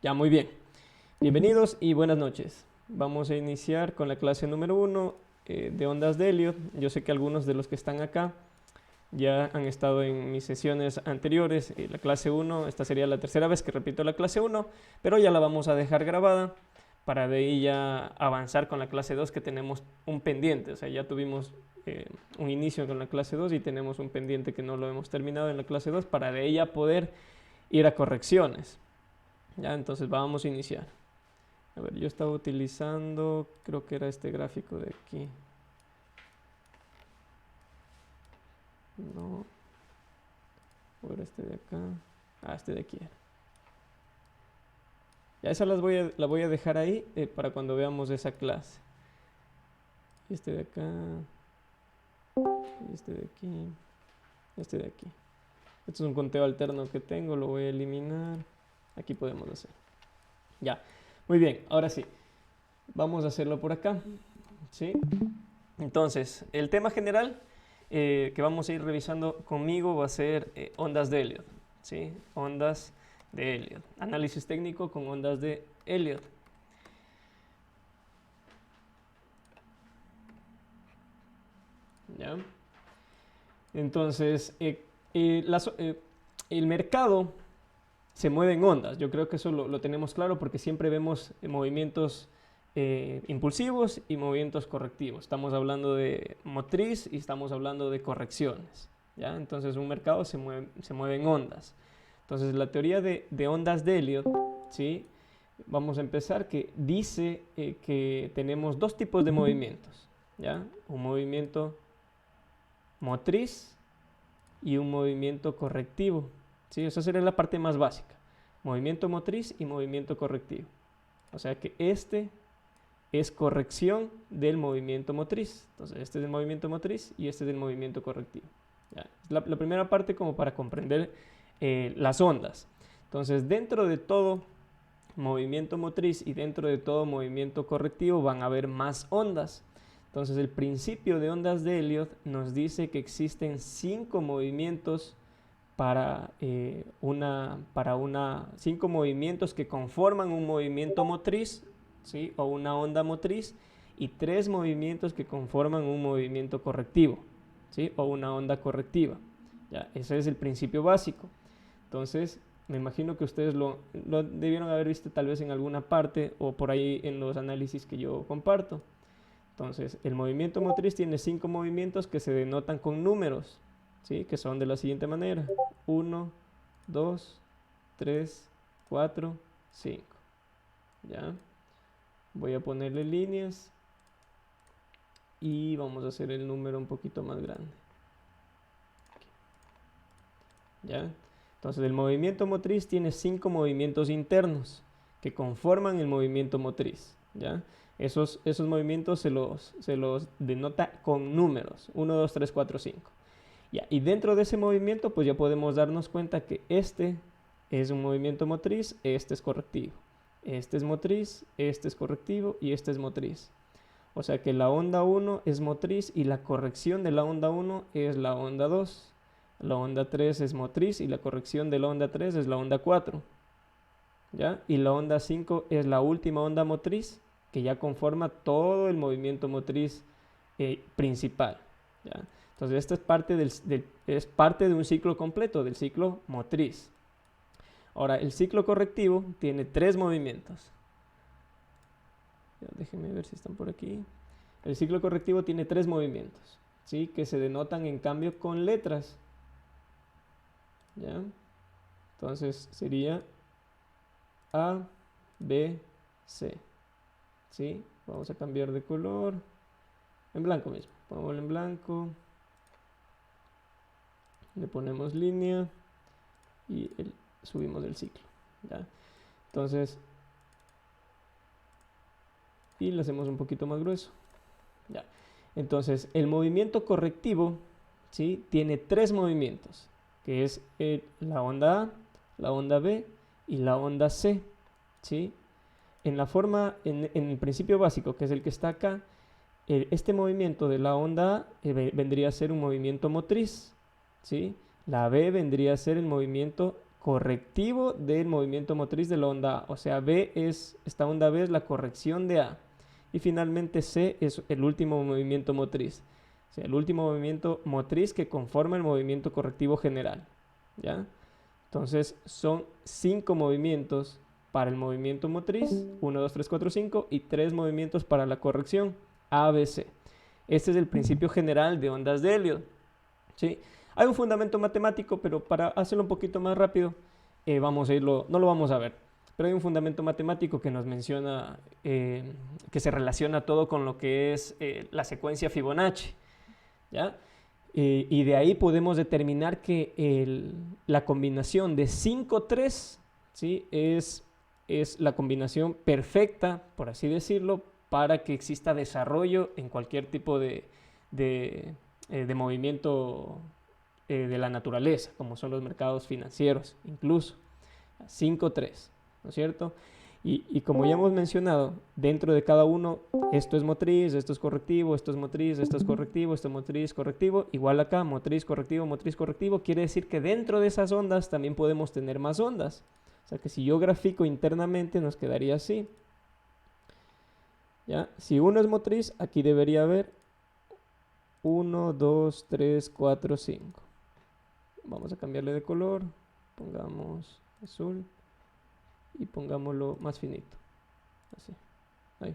Ya, muy bien. Bienvenidos y buenas noches. Vamos a iniciar con la clase número 1 de ondas de Elliot. Yo sé que algunos de los que están acá ya han estado en mis sesiones anteriores. La clase 1, esta sería la tercera vez que repito la clase 1, pero ya la vamos a dejar grabada para de ahí ya avanzar con la clase 2, que tenemos un pendiente. O sea, ya tuvimos un inicio con la clase 2 y tenemos un pendiente que no lo hemos terminado en la clase 2 para de ella poder ir a correcciones. Ya, entonces vamos a iniciar. A ver, yo estaba utilizando, creo que era este gráfico de aquí. No. O era este de acá. Ah, este de aquí era. Ya esa la voy a dejar ahí para cuando veamos esa clase. Este de acá. Este de aquí. Este de aquí. Este es un conteo alterno que tengo, lo voy a eliminar. Aquí podemos hacer. Ya. Muy bien, ahora sí. Vamos a hacerlo por acá. ¿Sí? Entonces, el tema general que vamos a ir revisando conmigo va a ser ondas de Elliot. ¿Sí? Ondas de Elliot. Análisis técnico con ondas de Elliot. ¿Ya? Entonces, el mercado se mueve en ondas. Yo creo que eso lo tenemos claro porque siempre vemos movimientos impulsivos y movimientos correctivos. Estamos hablando de motriz y estamos hablando de correcciones. ¿Ya? Entonces un mercado se mueve en ondas. Entonces la teoría de ondas de Elliot, ¿sí? Vamos a empezar, que dice que tenemos dos tipos de movimientos. ¿Ya? Un movimiento motriz y un movimiento correctivo. ¿Sí? Esa sería la parte más básica. Movimiento motriz y movimiento correctivo. O sea que este es corrección del movimiento motriz. Entonces este es el movimiento motriz y este es el movimiento correctivo. ¿Ya? La primera parte como para comprender las ondas. Entonces dentro de todo movimiento motriz y dentro de todo movimiento correctivo van a haber más ondas. Entonces el principio de ondas de Elliot nos dice que existen 5 movimientos cinco movimientos que conforman un movimiento motriz, ¿sí? O una onda motriz, y 3 movimientos que conforman un movimiento correctivo, ¿sí? O una onda correctiva. ¿Ya? Ese es el principio básico. Entonces, me imagino que ustedes lo debieron haber visto tal vez en alguna parte o por ahí en los análisis que yo comparto. Entonces, el movimiento motriz tiene 5 movimientos que se denotan con números, ¿sí? Que son de la siguiente manera: 1, 2, 3, 4, 5. ¿Ya? Voy a ponerle líneas y vamos a hacer el número un poquito más grande. ¿Ya? Entonces el movimiento motriz tiene 5 movimientos internos que conforman el movimiento motriz. ¿Ya? Esos movimientos se los denota con números: 1, 2, 3, 4, 5. ¿Ya? Y dentro de ese movimiento pues ya podemos darnos cuenta que este es un movimiento motriz, este es correctivo. Este es motriz, este es correctivo y este es motriz. O sea que la onda 1 es motriz y la corrección de la onda 1 es la onda 2. La onda 3 es motriz y la corrección de la onda 3 es la onda 4. ¿Ya? Y la onda 5 es la última onda motriz que ya conforma todo el movimiento motriz principal. ¿Ya? Entonces esta es parte de un ciclo completo, del ciclo motriz. Ahora, el ciclo correctivo tiene 3 movimientos. Ya, déjenme ver si están por aquí. El ciclo correctivo tiene 3 movimientos, ¿sí? Que se denotan en cambio con letras. ¿Ya? Entonces sería A, B, C. ¿Sí? Vamos a cambiar de color. En blanco mismo. Pongámoslo en blanco. Le ponemos línea y subimos el ciclo. ¿Ya? Entonces, y lo hacemos un poquito más grueso. ¿Ya? Entonces, el movimiento correctivo, ¿sí? Tiene 3 movimientos, que es la onda A, la onda B y la onda C. ¿Sí? En el principio básico, que es el que está acá, este movimiento de la onda A vendría a ser un movimiento motriz, ¿sí? La B vendría a ser el movimiento correctivo del movimiento motriz de la onda A. O sea, esta onda B es la corrección de A. Y finalmente C es el último movimiento motriz. O sea, el último movimiento motriz que conforma el movimiento correctivo general. ¿Ya? Entonces son 5 movimientos para el movimiento motriz, 1, 2, 3, 4, 5, y 3 movimientos para la corrección, A, B, C. Este es el principio general de ondas de Elliott. ¿Sí? Hay un fundamento matemático, pero para hacerlo un poquito más rápido, vamos a irlo, no lo vamos a ver, pero hay un fundamento matemático que nos menciona, que se relaciona todo con lo que es la secuencia Fibonacci, ¿ya? Y de ahí podemos determinar que la combinación de 5, 3, ¿sí? es la combinación perfecta, por así decirlo, para que exista desarrollo en cualquier tipo de movimiento de la naturaleza, como son los mercados financieros, incluso 5, 3, ¿no es cierto? Y como ya hemos mencionado, dentro de cada uno, esto es motriz, esto es correctivo, esto es motriz, esto es correctivo, esto es motriz, correctivo, igual acá, motriz, correctivo, quiere decir que dentro de esas ondas también podemos tener más ondas. O sea que si yo grafico internamente nos quedaría así. ¿Ya? Si uno es motriz, aquí debería haber 1, 2, 3, 4, 5. Vamos a cambiarle de color, pongamos azul y pongámoslo más finito, así, ahí.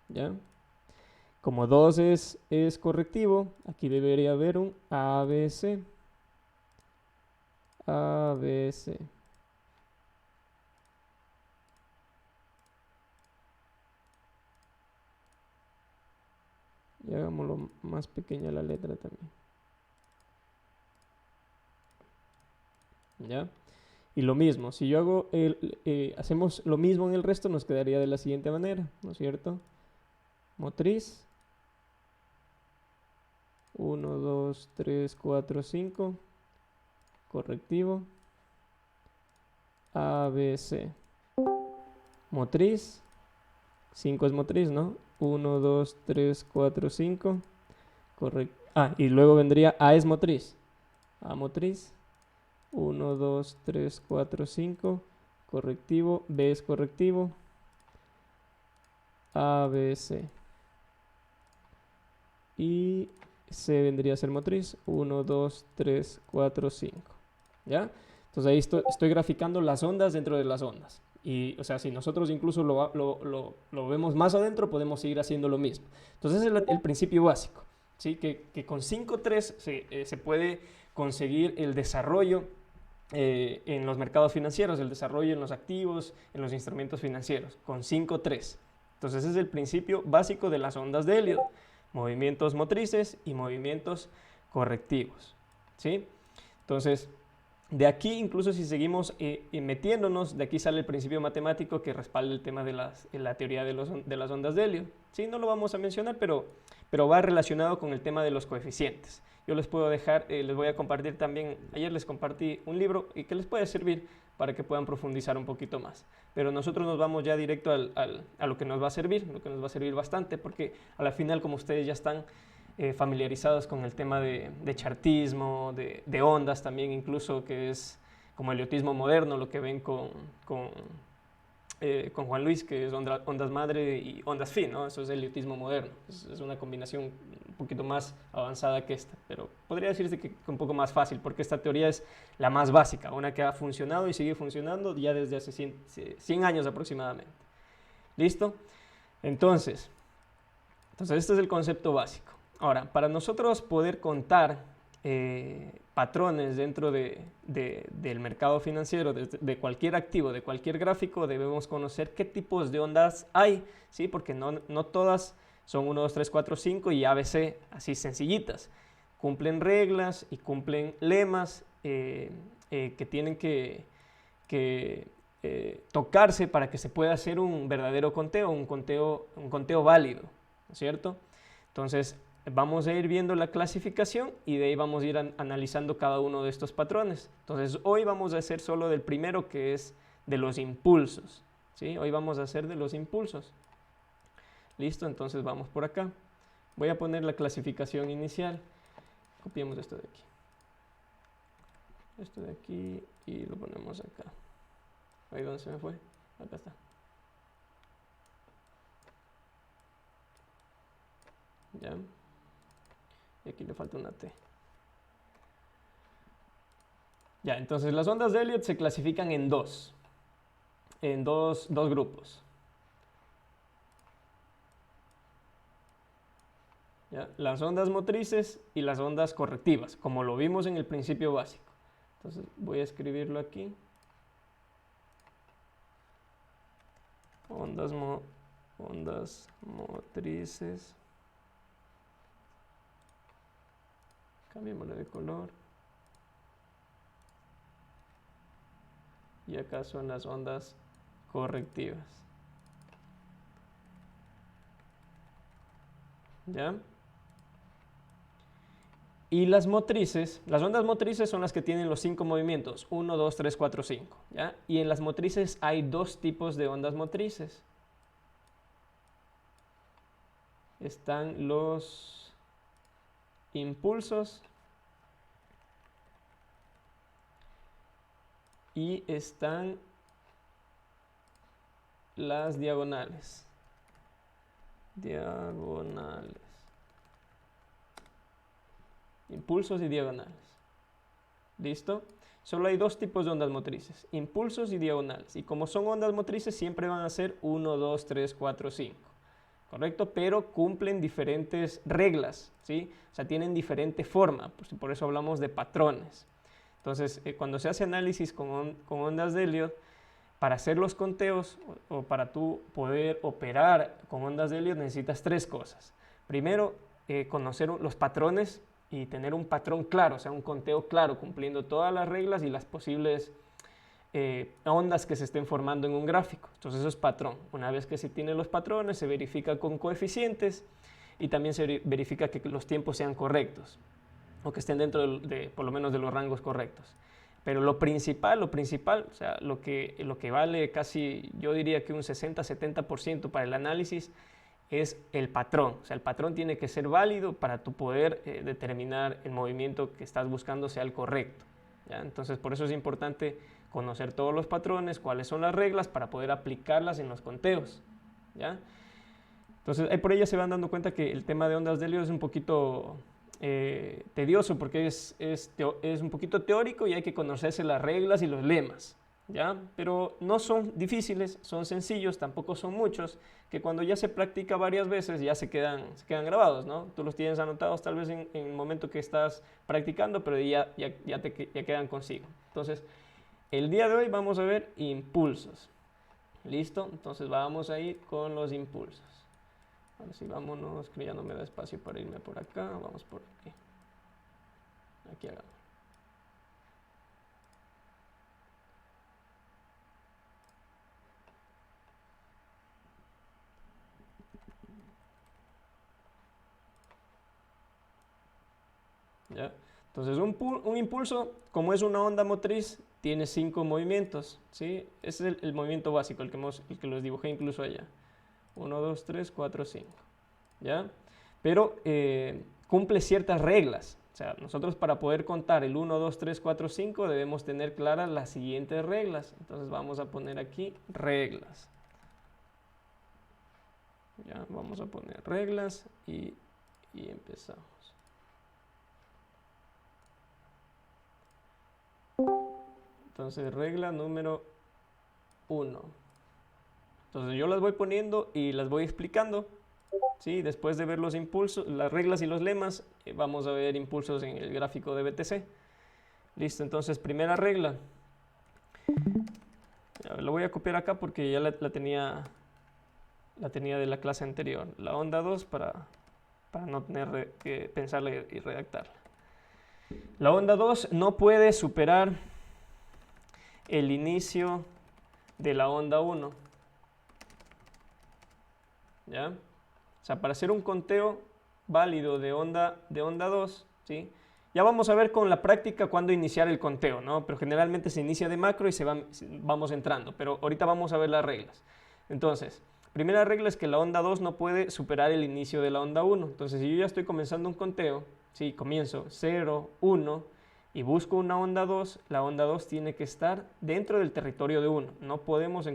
¿Ya? Como 2 es correctivo, aquí debería haber un ABC. ABC. Y hagámoslo más pequeña la letra también. ¿Ya? Y lo mismo, si yo hago hacemos lo mismo en el resto, nos quedaría de la siguiente manera, ¿no es cierto? Motriz. 1, 2, 3, 4, 5. Correctivo. ABC. Motriz. 5 es motriz, ¿no? 1, 2, 3, 4, 5. Correcto. Y luego vendría A es motriz. A motriz. 1, 2, 3, 4, 5. Correctivo. B es correctivo. A, B, C. Y C vendría a ser motriz. 1, 2, 3, 4, 5. ¿Ya? Entonces ahí estoy graficando las ondas dentro de las ondas. Y, o sea, si nosotros incluso lo vemos más adentro, podemos seguir haciendo lo mismo. Entonces ese es el principio básico, ¿sí? Que con 5.3 se puede conseguir el desarrollo en los mercados financieros, el desarrollo en los activos, en los instrumentos financieros, con 5.3. Entonces ese es el principio básico de las ondas de Elliott. Movimientos motrices y movimientos correctivos, ¿sí? Entonces, de aquí, incluso si seguimos metiéndonos, de aquí sale el principio matemático que respalda el tema de la teoría de las ondas de Elliott. Sí, no lo vamos a mencionar, pero va relacionado con el tema de los coeficientes. Yo les puedo dejar, les voy a compartir también, ayer les compartí un libro y que les puede servir para que puedan profundizar un poquito más. Pero nosotros nos vamos ya directo a lo que nos va a servir, bastante, porque a la final, como ustedes ya están familiarizados con el tema de chartismo, de ondas también, incluso que es como eliotismo moderno, lo que ven con Juan Luis, que es ondas madre y ondas phi, ¿no? Eso es eliotismo moderno, es una combinación un poquito más avanzada que esta, pero podría decirse que un poco más fácil, porque esta teoría es la más básica, una que ha funcionado y sigue funcionando ya desde hace 100 años aproximadamente. ¿Listo? Entonces, este es el concepto básico. Ahora, para nosotros poder contar patrones dentro del mercado financiero, de cualquier activo, de cualquier gráfico, debemos conocer qué tipos de ondas hay, ¿sí? Porque no todas son 1, 2, 3, 4, 5 y ABC así sencillitas. Cumplen reglas y cumplen lemas que tienen que tocarse para que se pueda hacer un verdadero conteo, un conteo válido, ¿no es cierto? Entonces, vamos a ir viendo la clasificación y de ahí vamos a ir analizando cada uno de estos patrones. Entonces, hoy vamos a hacer solo del primero, que es de los impulsos, ¿sí? Hoy vamos a hacer de los impulsos. Listo, entonces vamos por acá. Voy a poner la clasificación inicial. Copiemos esto de aquí. esto de aquí y lo ponemos acá. Ahí donde se me fue, acá está. Ya, y aquí le falta una T. Ya, entonces las ondas de Elliott se clasifican en dos grupos. ¿Ya? Las ondas motrices y las ondas correctivas, como lo vimos en el principio básico. Entonces voy a escribirlo aquí. Ondas motrices. Cambiémosle de color. Y acá son las ondas correctivas. ¿Ya? Y las ondas motrices son las que tienen los 5 movimientos, 1, 2, 3, 4, 5. ¿Ya? Y en las motrices hay dos tipos de ondas motrices. Están los impulsos y están las diagonales. Impulsos y diagonales. ¿Listo? Solo hay dos tipos de ondas motrices, impulsos y diagonales. Y como son ondas motrices, siempre van a ser 1, 2, 3, 4, 5. ¿Correcto? Pero cumplen diferentes reglas, ¿sí? O sea, tienen diferente forma, por eso hablamos de patrones. Entonces, cuando se hace análisis con ondas de Elliott, para hacer los conteos o para tú poder operar con ondas de Elliott necesitas tres cosas. Primero, conocer los patrones y tener un patrón claro, o sea, un conteo claro, cumpliendo todas las reglas y las posibles ondas que se estén formando en un gráfico. Entonces eso es patrón. Una vez que se tienen los patrones, se verifica con coeficientes y también se verifica que los tiempos sean correctos o que estén dentro por lo menos de los rangos correctos. Pero lo principal, o sea, lo que vale casi, yo diría que un 60-70% para el análisis es el patrón. O sea, el patrón tiene que ser válido para tu poder determinar el movimiento que estás buscando sea el correcto. ¿Ya? Entonces, por eso es importante conocer todos los patrones, cuáles son las reglas para poder aplicarlas en los conteos. ¿Ya? Entonces, ahí por ella se van dando cuenta que el tema de ondas de Elliott es un poquito tedioso porque es un poquito teórico y hay que conocerse las reglas y los lemas. ¿Ya? Pero no son difíciles, son sencillos, tampoco son muchos, que cuando ya se practica varias veces ya se quedan grabados, ¿no? Tú los tienes anotados tal vez en el momento que estás practicando, pero ya quedan consigo. Entonces, el día de hoy vamos a ver impulsos. ¿Listo? Entonces vamos a ir con los impulsos. Ahora sí, vámonos, que ya no me da espacio para irme por acá, vamos por aquí. Aquí hagamos. ¿Ya? Entonces un impulso, como es una onda motriz, tiene 5 movimientos, ¿sí? Ese es el movimiento básico, el que los dibujé incluso allá. 1, 2, 3, 4, 5. ¿Ya? Pero cumple ciertas reglas. O sea, nosotros para poder contar el 1, 2, 3, 4, 5 debemos tener claras las siguientes reglas. Entonces vamos a poner aquí reglas. Ya, vamos a poner reglas y empezamos. Entonces, regla número 1. Entonces yo las voy poniendo y las voy explicando. ¿Sí? Después de ver los impulsos, las reglas y los lemas, vamos a ver impulsos en el gráfico de BTC. Listo, entonces primera regla. Lo voy a copiar acá porque ya la tenía de la clase anterior. La onda 2 para no tener que pensarla y redactarla. La onda 2 no puede superar el inicio de la onda 1. ¿Ya? O sea, para hacer un conteo válido de onda 2, ¿sí? Ya vamos a ver con la práctica cuándo iniciar el conteo, ¿no? Pero generalmente se inicia de macro y vamos entrando, pero ahorita vamos a ver las reglas. Entonces, primera regla es que la onda 2 no puede superar el inicio de la onda 1. Entonces, si yo ya estoy comenzando un conteo, ¿sí? Comienzo 0, 1, y busco una onda 2, la onda 2 tiene que estar dentro del territorio de 1. No podemos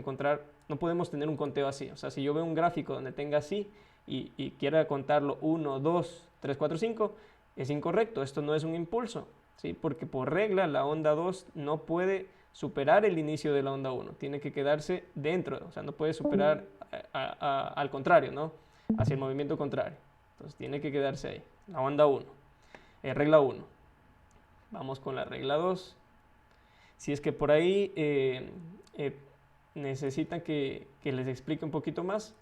tener un conteo así. O sea, si yo veo un gráfico donde tenga así y quiera contarlo 1, 2, 3, 4, 5, es incorrecto. Esto no es un impulso, ¿sí? Porque por regla la onda 2 no puede superar el inicio de la onda 1. Tiene que quedarse dentro, o sea, no puede superar al contrario, ¿no? Hacia el movimiento contrario. Entonces tiene que quedarse ahí, la onda 1. Regla 1. Vamos con la regla 2. Si es que por ahí necesitan que les explique un poquito más,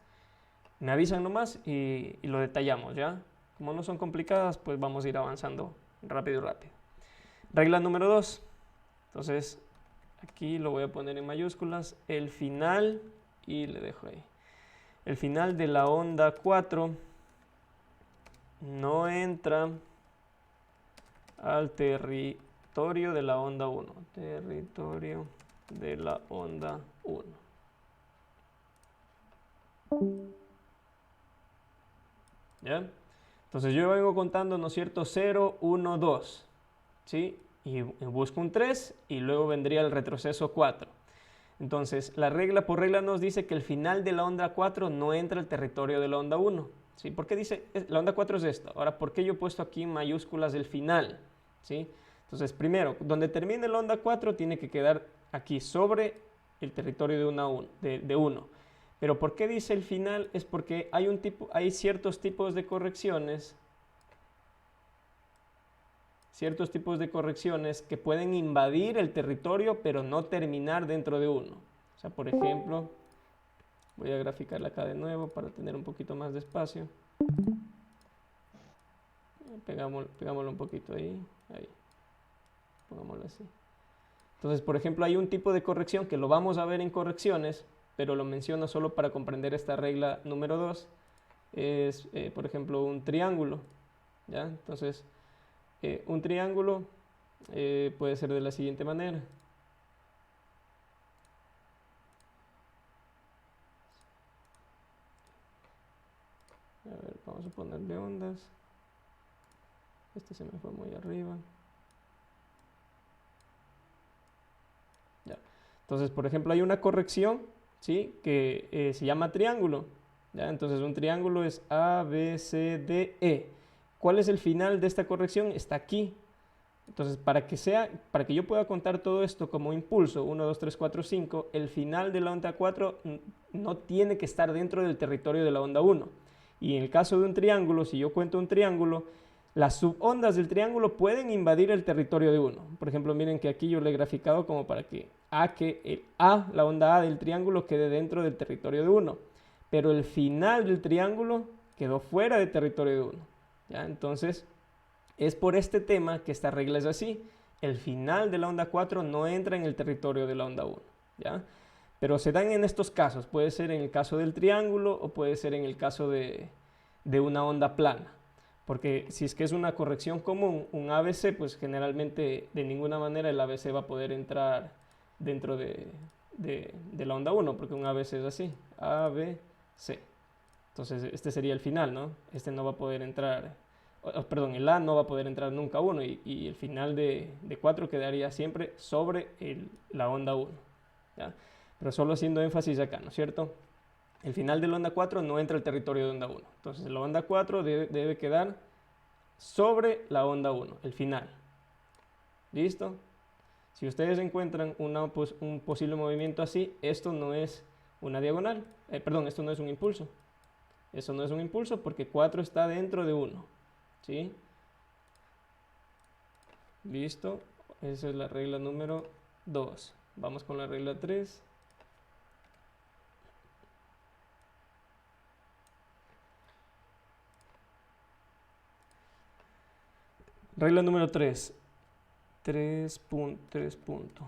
me avisan nomás y lo detallamos, ¿ya? Como no son complicadas, pues vamos a ir avanzando rápido. Regla número 2. Entonces, aquí lo voy a poner en mayúsculas. El final, y le dejo ahí. El final de la onda 4 no entra al territorio de la onda 1. Territorio de la onda 1. ¿Ya? Entonces yo vengo contando, ¿no es cierto? 0, 1, 2. ¿Sí? Y busco un 3 y luego vendría el retroceso 4. Entonces, por regla nos dice que el final de la onda 4 no entra al territorio de la onda 1. ¿Sí? ¿Por qué dice? La onda 4 es esto. Ahora, ¿por qué yo he puesto aquí en mayúsculas el final? ¿Sí? Entonces, primero, donde termine la onda 4 tiene que quedar aquí sobre el territorio de 1. Pero ¿por qué dice el final? Es porque hay ciertos tipos de correcciones que pueden invadir el territorio pero no terminar dentro de 1. O sea, por ejemplo, voy a graficarla acá de nuevo para tener un poquito más de espacio. Pegámoslo un poquito ahí. Pongámoslo así. Entonces, por ejemplo, hay un tipo de corrección que lo vamos a ver en correcciones, pero lo menciono solo para comprender esta regla número 2. Es, por ejemplo, un triángulo. ¿Ya? Entonces, un triángulo puede ser de la siguiente manera. A ver, vamos a ponerle ondas. Este se me fue muy arriba. Ya. Entonces, por ejemplo, hay una corrección, ¿sí? Que se llama triángulo. ¿Ya? Entonces, un triángulo es A, B, C, D, E. ¿Cuál es el final de esta corrección? Está aquí. Entonces, para que yo pueda contar todo esto como impulso, 1, 2, 3, 4, 5, el final de la onda 4 no tiene que estar dentro del territorio de la onda 1. Y en el caso de un triángulo, si yo cuento un triángulo, las subondas del triángulo pueden invadir el territorio de 1. Por ejemplo, miren que aquí yo le he graficado como para que la onda A del triángulo quede dentro del territorio de 1. Pero el final del triángulo quedó fuera del territorio de 1. ¿Ya? Entonces, es por este tema que esta regla es así. El final de la onda 4 no entra en el territorio de la onda 1. ¿Ya? Pero se dan en estos casos. Puede ser en el caso del triángulo o puede ser en el caso de una onda plana. Porque si es que es una corrección común, un ABC, pues generalmente de ninguna manera el ABC va a poder entrar dentro de la onda 1, porque un ABC es así, ABC. Entonces este sería el final, ¿no? Este no va a poder entrar, perdón, el A no va a poder entrar nunca a 1 y el final de 4 quedaría siempre sobre la onda 1. ¿Ya? Pero solo haciendo énfasis acá, ¿no es cierto? El final de la onda 4 no entra al territorio de onda 1. Entonces la onda 4 debe quedar sobre la onda 1, el final. ¿Listo? Si ustedes encuentran un posible movimiento así, esto no es una diagonal. Perdón, esto no es un impulso. Eso no es un impulso porque 4 está dentro de 1. ¿Sí? Listo. Esa es la regla número 2. Vamos con la regla 3. Regla número 3. 3 puntos.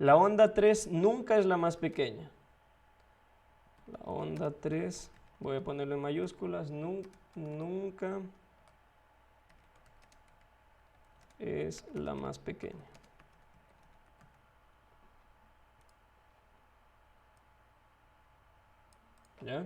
La onda 3 nunca es la más pequeña. La onda 3, voy a ponerlo en mayúsculas, nunca es la más pequeña. ¿Ya?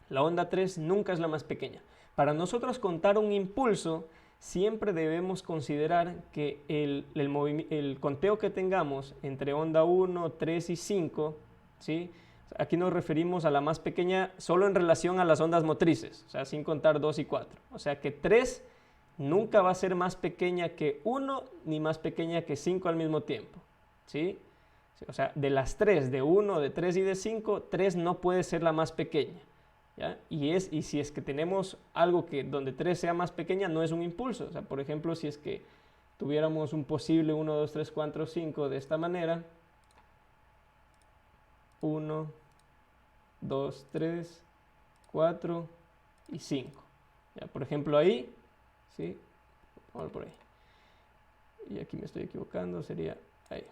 La onda 3 nunca es la más pequeña. Para nosotros contar un impulso, siempre debemos considerar que el conteo que tengamos entre onda 1, 3 y 5, ¿sí? Aquí nos referimos a la más pequeña solo en relación a las ondas motrices, o sea, sin contar 2 y 4. O sea que 3 nunca va a ser más pequeña que 1 ni más pequeña que 5 al mismo tiempo, ¿sí? O sea, de las 3, de 1, de 3 y de 5, 3 no puede ser la más pequeña, ¿ya? Y si es que tenemos algo que donde 3 sea más pequeña, no es un impulso. O sea, por ejemplo, si es que tuviéramos un posible 1, 2, 3, 4, 5 de esta manera, 1, 2, 3, 4 y 5. ¿Ya? Por ejemplo, ahí, ¿sí? Vamos por ahí. Y aquí me estoy equivocando, sería ahí.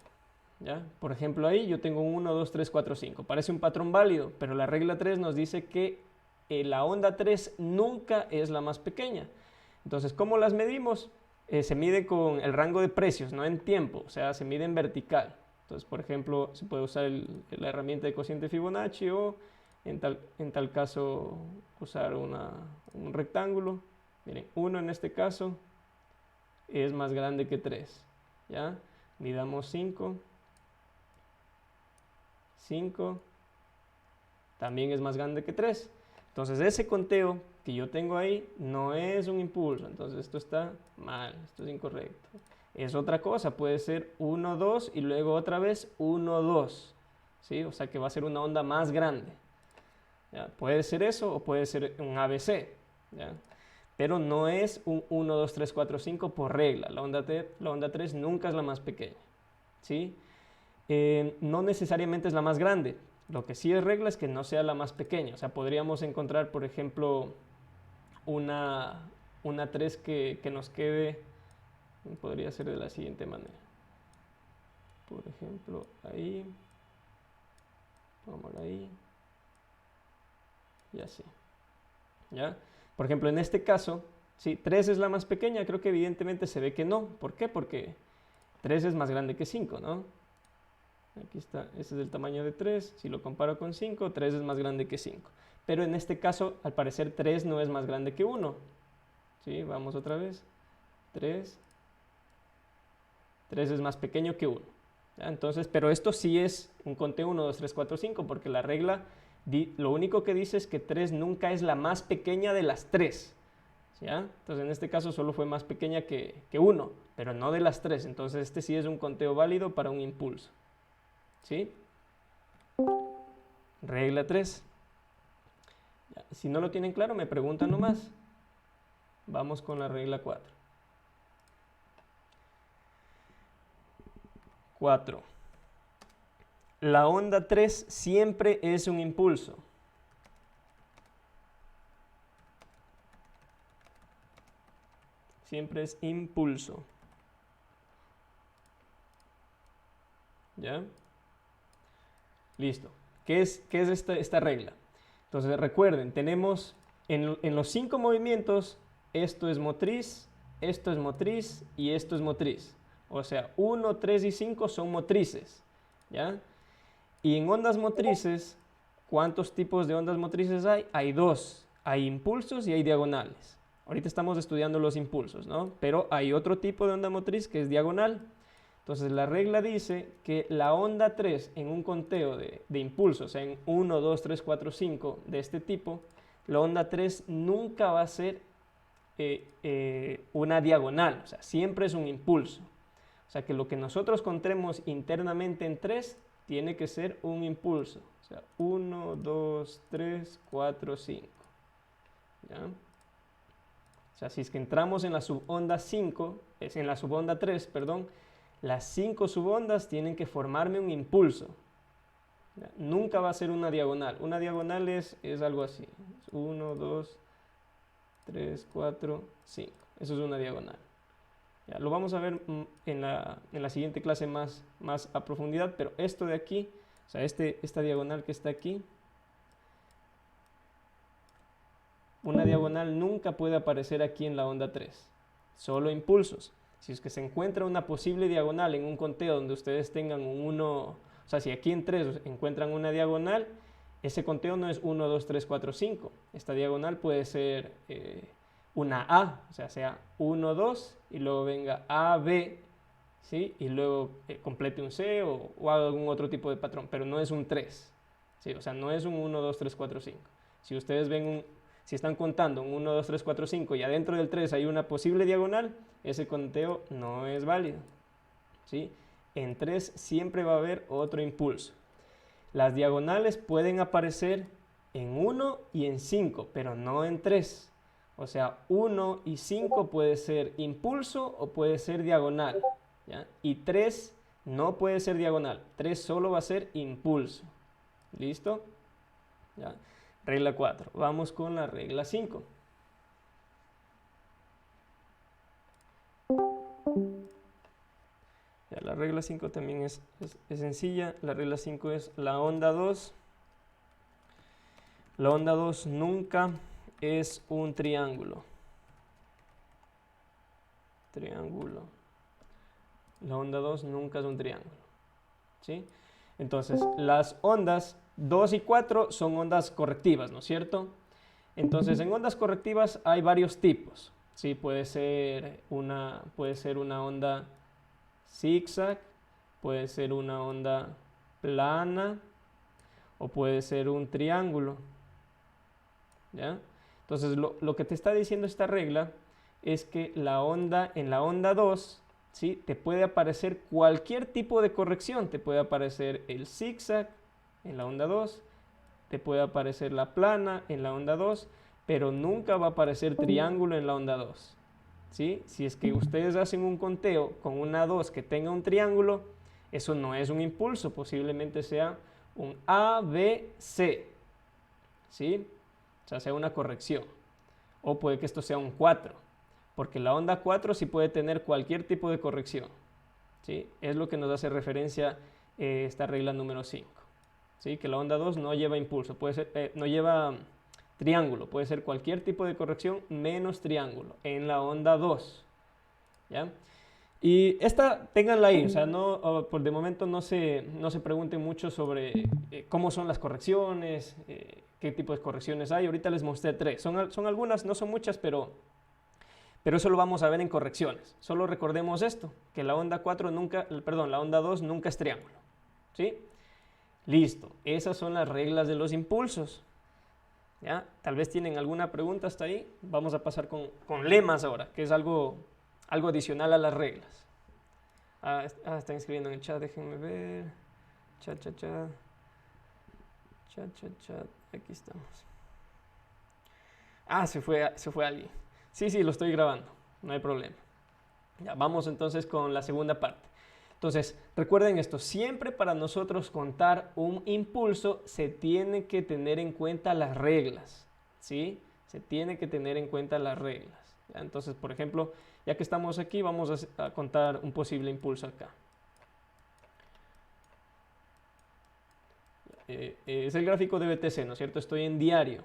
¿Ya? Por ejemplo, ahí yo tengo un 1, 2, 3, 4, 5. Parece un patrón válido, pero la regla 3 nos dice que la onda 3 nunca es la más pequeña. Entonces, ¿cómo las medimos? Se mide con el rango de precios, no en tiempo, o sea, se mide en vertical. Entonces, por ejemplo, se puede usar la herramienta de cociente Fibonacci o en tal caso usar un rectángulo. Miren, 1 en este caso es más grande que 3. ¿Ya? Midamos 5. 5 también es más grande que 3. Entonces ese conteo que yo tengo ahí no es un impulso. Entonces esto está mal, esto es incorrecto. Es otra cosa, puede ser 1, 2 y luego otra vez 1, 2. ¿Sí? O sea que va a ser una onda más grande. ¿Ya? Puede ser eso o puede ser un ABC. ¿Ya? Pero no es un 1, 2, 3, 4, 5 por regla. La onda 3 nunca es la más pequeña. ¿Sí? No necesariamente es la más grande. Lo que sí es regla es que no sea la más pequeña. O sea, podríamos encontrar, por ejemplo, una 3 que nos quede, podría ser de la siguiente manera. Por ejemplo, ahí, vamos ahí, y así. ¿Ya? Por ejemplo, en este caso, si 3 es la más pequeña, creo que evidentemente se ve que no. ¿Por qué? Porque 3 es más grande que 5, ¿no? Aquí está, este es el tamaño de 3, si lo comparo con 5, 3 es más grande que 5. Pero en este caso, al parecer 3 no es más grande que 1. ¿Sí? Vamos otra vez. 3 es más pequeño que 1. ¿Ya? Entonces, pero esto sí es un conteo 1, 2, 3, 4, 5, porque la regla, lo único que dice es que 3 nunca es la más pequeña de las 3. ¿Ya? Entonces, en este caso solo fue más pequeña que 1, pero no de las 3. Entonces, este sí es un conteo válido para un impulso. ¿Sí? Regla 3. Si no lo tienen claro, me preguntan nomás. Vamos con la regla 4. 4. La onda 3 siempre es un impulso. Siempre es impulso. ¿Ya? Listo. ¿Qué es esta regla? Entonces recuerden, tenemos en los 5 movimientos, esto es motriz y esto es motriz. O sea, 1, 3 y 5 son motrices. ¿Ya? Y en ondas motrices, ¿cuántos tipos de ondas motrices hay? Hay 2. Hay impulsos y hay diagonales. Ahorita estamos estudiando los impulsos, ¿no? Pero hay otro tipo de onda motriz que es diagonal. Entonces la regla dice que la onda 3 en un conteo de impulsos, en 1, 2, 3, 4, 5 de este tipo, la onda 3 nunca va a ser una diagonal, o sea, siempre es un impulso. O sea que lo que nosotros contemos internamente en 3 tiene que ser un impulso. O sea, 1, 2, 3, 4, 5. ¿Ya? O sea, si es que entramos en la subonda 5, en la subonda 3, perdón, las 5 subondas tienen que formarme un impulso. ¿Ya? Nunca va a ser una diagonal. Una diagonal es algo así. 1, 2, 3, 4, 5. Eso es una diagonal. Ya, lo vamos a ver en la siguiente clase más a profundidad, pero esto de aquí, o sea, esta diagonal que está aquí, una diagonal nunca puede aparecer aquí en la onda 3, solo impulsos. Si es que se encuentra una posible diagonal en un conteo donde ustedes tengan un 1, o sea, si aquí en 3 encuentran una diagonal, ese conteo no es 1, 2, 3, 4, 5. Esta diagonal puede ser una A, o sea 1, 2, y luego venga A, B, ¿sí? Y luego complete un C o haga algún otro tipo de patrón, pero no es un 3, ¿sí? O sea, no es un 1, 2, 3, 4, 5. Si ustedes ven si están contando un 1, 2, 3, 4, 5 y adentro del 3 hay una posible diagonal, ese conteo no es válido, ¿sí? En 3 siempre va a haber otro impulso. Las diagonales pueden aparecer en 1 y en 5, pero no en 3. O sea, 1 y 5 puede ser impulso o puede ser diagonal, ¿ya? Y 3 no puede ser diagonal, 3 solo va a ser impulso. ¿Listo? ¿Ya? Regla 4. Vamos con la regla 5. Ya, la regla 5 también es sencilla. La regla 5 es la onda 2. La onda 2 nunca es un triángulo. Triángulo. La onda 2 nunca es un triángulo, ¿sí? Entonces, las ondas 2 y 4 son ondas correctivas, ¿no es cierto? Entonces, en ondas correctivas hay varios tipos, ¿sí? Puede ser una onda zigzag, puede ser una onda plana o puede ser un triángulo, ¿ya? Entonces, lo que te está diciendo esta regla es que en la onda 2, ¿sí? Te puede aparecer cualquier tipo de corrección. Te puede aparecer el zigzag en la onda 2, te puede aparecer la plana en la onda 2, pero nunca va a aparecer triángulo en la onda 2, ¿sí? Si es que ustedes hacen un conteo con una 2 que tenga un triángulo, eso no es un impulso, posiblemente sea un A, B, C, ¿sí? O sea, sea una corrección. O puede que esto sea un 4, porque la onda 4 sí puede tener cualquier tipo de corrección, ¿sí? Es lo que nos hace referencia esta regla número 5, ¿sí? Que la onda 2 no lleva impulso, puede ser, no lleva triángulo, puede ser cualquier tipo de corrección menos triángulo en la onda 2, ¿ya? Y esta, ténganla ahí, o sea, no, por de momento no se pregunten mucho sobre cómo son las correcciones, qué tipo de correcciones hay. Ahorita les mostré 3, son algunas, no son muchas, pero eso lo vamos a ver en correcciones. Solo recordemos esto, que la onda 4 nunca, perdón, la onda 2 nunca es triángulo, ¿sí? Listo, esas son las reglas de los impulsos, ¿ya? Tal vez tienen alguna pregunta hasta ahí. Vamos a pasar con lemas ahora, que es algo adicional a las reglas. Están escribiendo en el chat, déjenme ver. Chat. Aquí estamos. Se fue alguien. Sí, lo estoy grabando, no hay problema. Ya, vamos entonces con la segunda parte. Entonces, recuerden esto, siempre para nosotros contar un impulso se tiene que tener en cuenta las reglas, ¿sí? Se tiene que tener en cuenta las reglas. ¿Ya? Entonces, por ejemplo, ya que estamos aquí, vamos a contar un posible impulso acá. Es el gráfico de BTC, ¿no es cierto? Estoy en diario.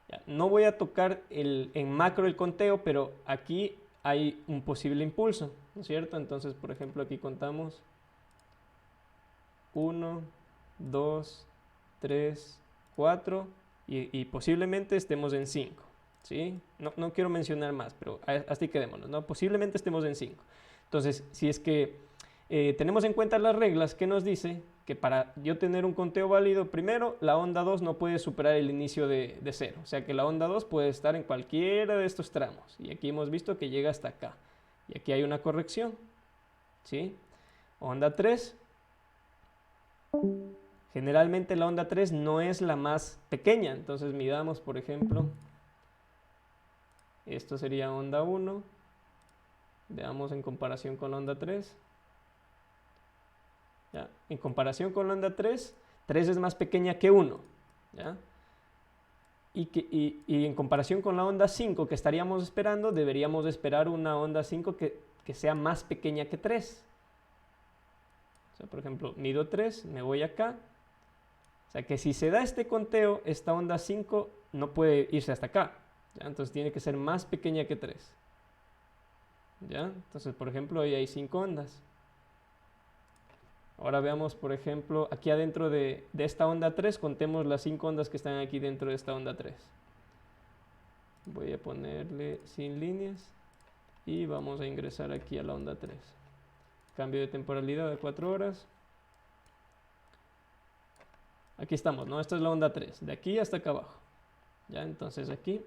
Ya, no voy a tocar en macro el conteo, pero aquí hay un posible impulso, ¿no es cierto? Entonces, por ejemplo, aquí contamos 1, 2, 3, 4 y posiblemente estemos en 5, ¿sí? No quiero mencionar más, pero hasta ahí quedémonos, ¿no? Posiblemente estemos en 5. Entonces, si es que tenemos en cuenta las reglas, ¿qué nos dice? Que para yo tener un conteo válido, primero, la onda 2 no puede superar el inicio de 0. O sea que la onda 2 puede estar en cualquiera de estos tramos. Y aquí hemos visto que llega hasta acá. Y aquí hay una corrección, ¿sí? Onda 3. Generalmente la onda 3 no es la más pequeña. Entonces midamos, por ejemplo, esto sería onda 1. Veamos en comparación con la onda 3. ¿Ya? En comparación con la onda 3, 3 es más pequeña que 1. ¿Ya? Y en comparación con la onda 5 que estaríamos esperando, deberíamos esperar una onda 5 que sea más pequeña que 3. O sea, por ejemplo, mido 3, me voy acá. O sea que si se da este conteo, esta onda 5 no puede irse hasta acá. ¿Ya? Entonces tiene que ser más pequeña que 3. ¿Ya? Entonces, por ejemplo, ahí hay 5 ondas. Ahora veamos, por ejemplo, aquí adentro de esta onda 3, contemos las 5 ondas que están aquí dentro de esta onda 3. Voy a ponerle sin líneas y vamos a ingresar aquí a la onda 3. Cambio de temporalidad de 4 horas. Aquí estamos, ¿no? Esta es la onda 3, de aquí hasta acá abajo. ¿Ya? Entonces aquí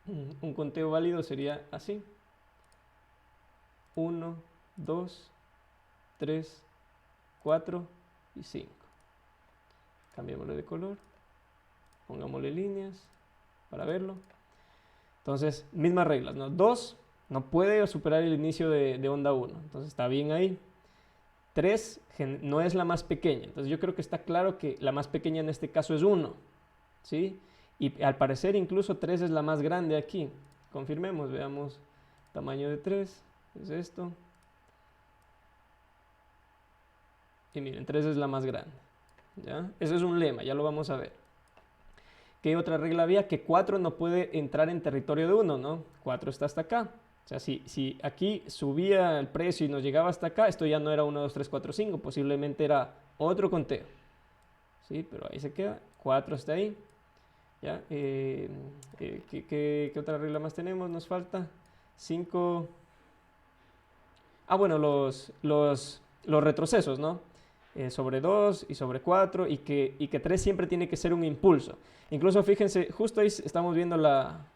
un conteo válido sería así. 1, 2, 3, 4 y 5. Cambiémosle de color. Pongámosle líneas para verlo. Entonces, mismas reglas, ¿no? 2 no puede superar el inicio de onda 1. Entonces está bien ahí. 3 no es la más pequeña. Entonces yo creo que está claro que la más pequeña en este caso es 1. ¿Sí? Y al parecer incluso 3 es la más grande aquí. Confirmemos, veamos. Tamaño de 3 es esto. Y miren, 3 es la más grande. ¿Ya? Eso es un lema, ya lo vamos a ver. ¿Qué otra regla había? Que 4 no puede entrar en territorio de 1, ¿no? 4 está hasta acá. O sea, si aquí subía el precio y nos llegaba hasta acá, esto ya no era 1, 2, 3, 4, 5. Posiblemente era otro conteo. ¿Sí? Pero ahí se queda. 4 está ahí. ¿Ya? ¿Qué otra regla más tenemos? Nos falta 5. Ah, bueno, los retrocesos, ¿no? Sobre 2 y sobre 4 y que 3 siempre tiene que ser un impulso. Incluso fíjense, justo ahí estamos viendo la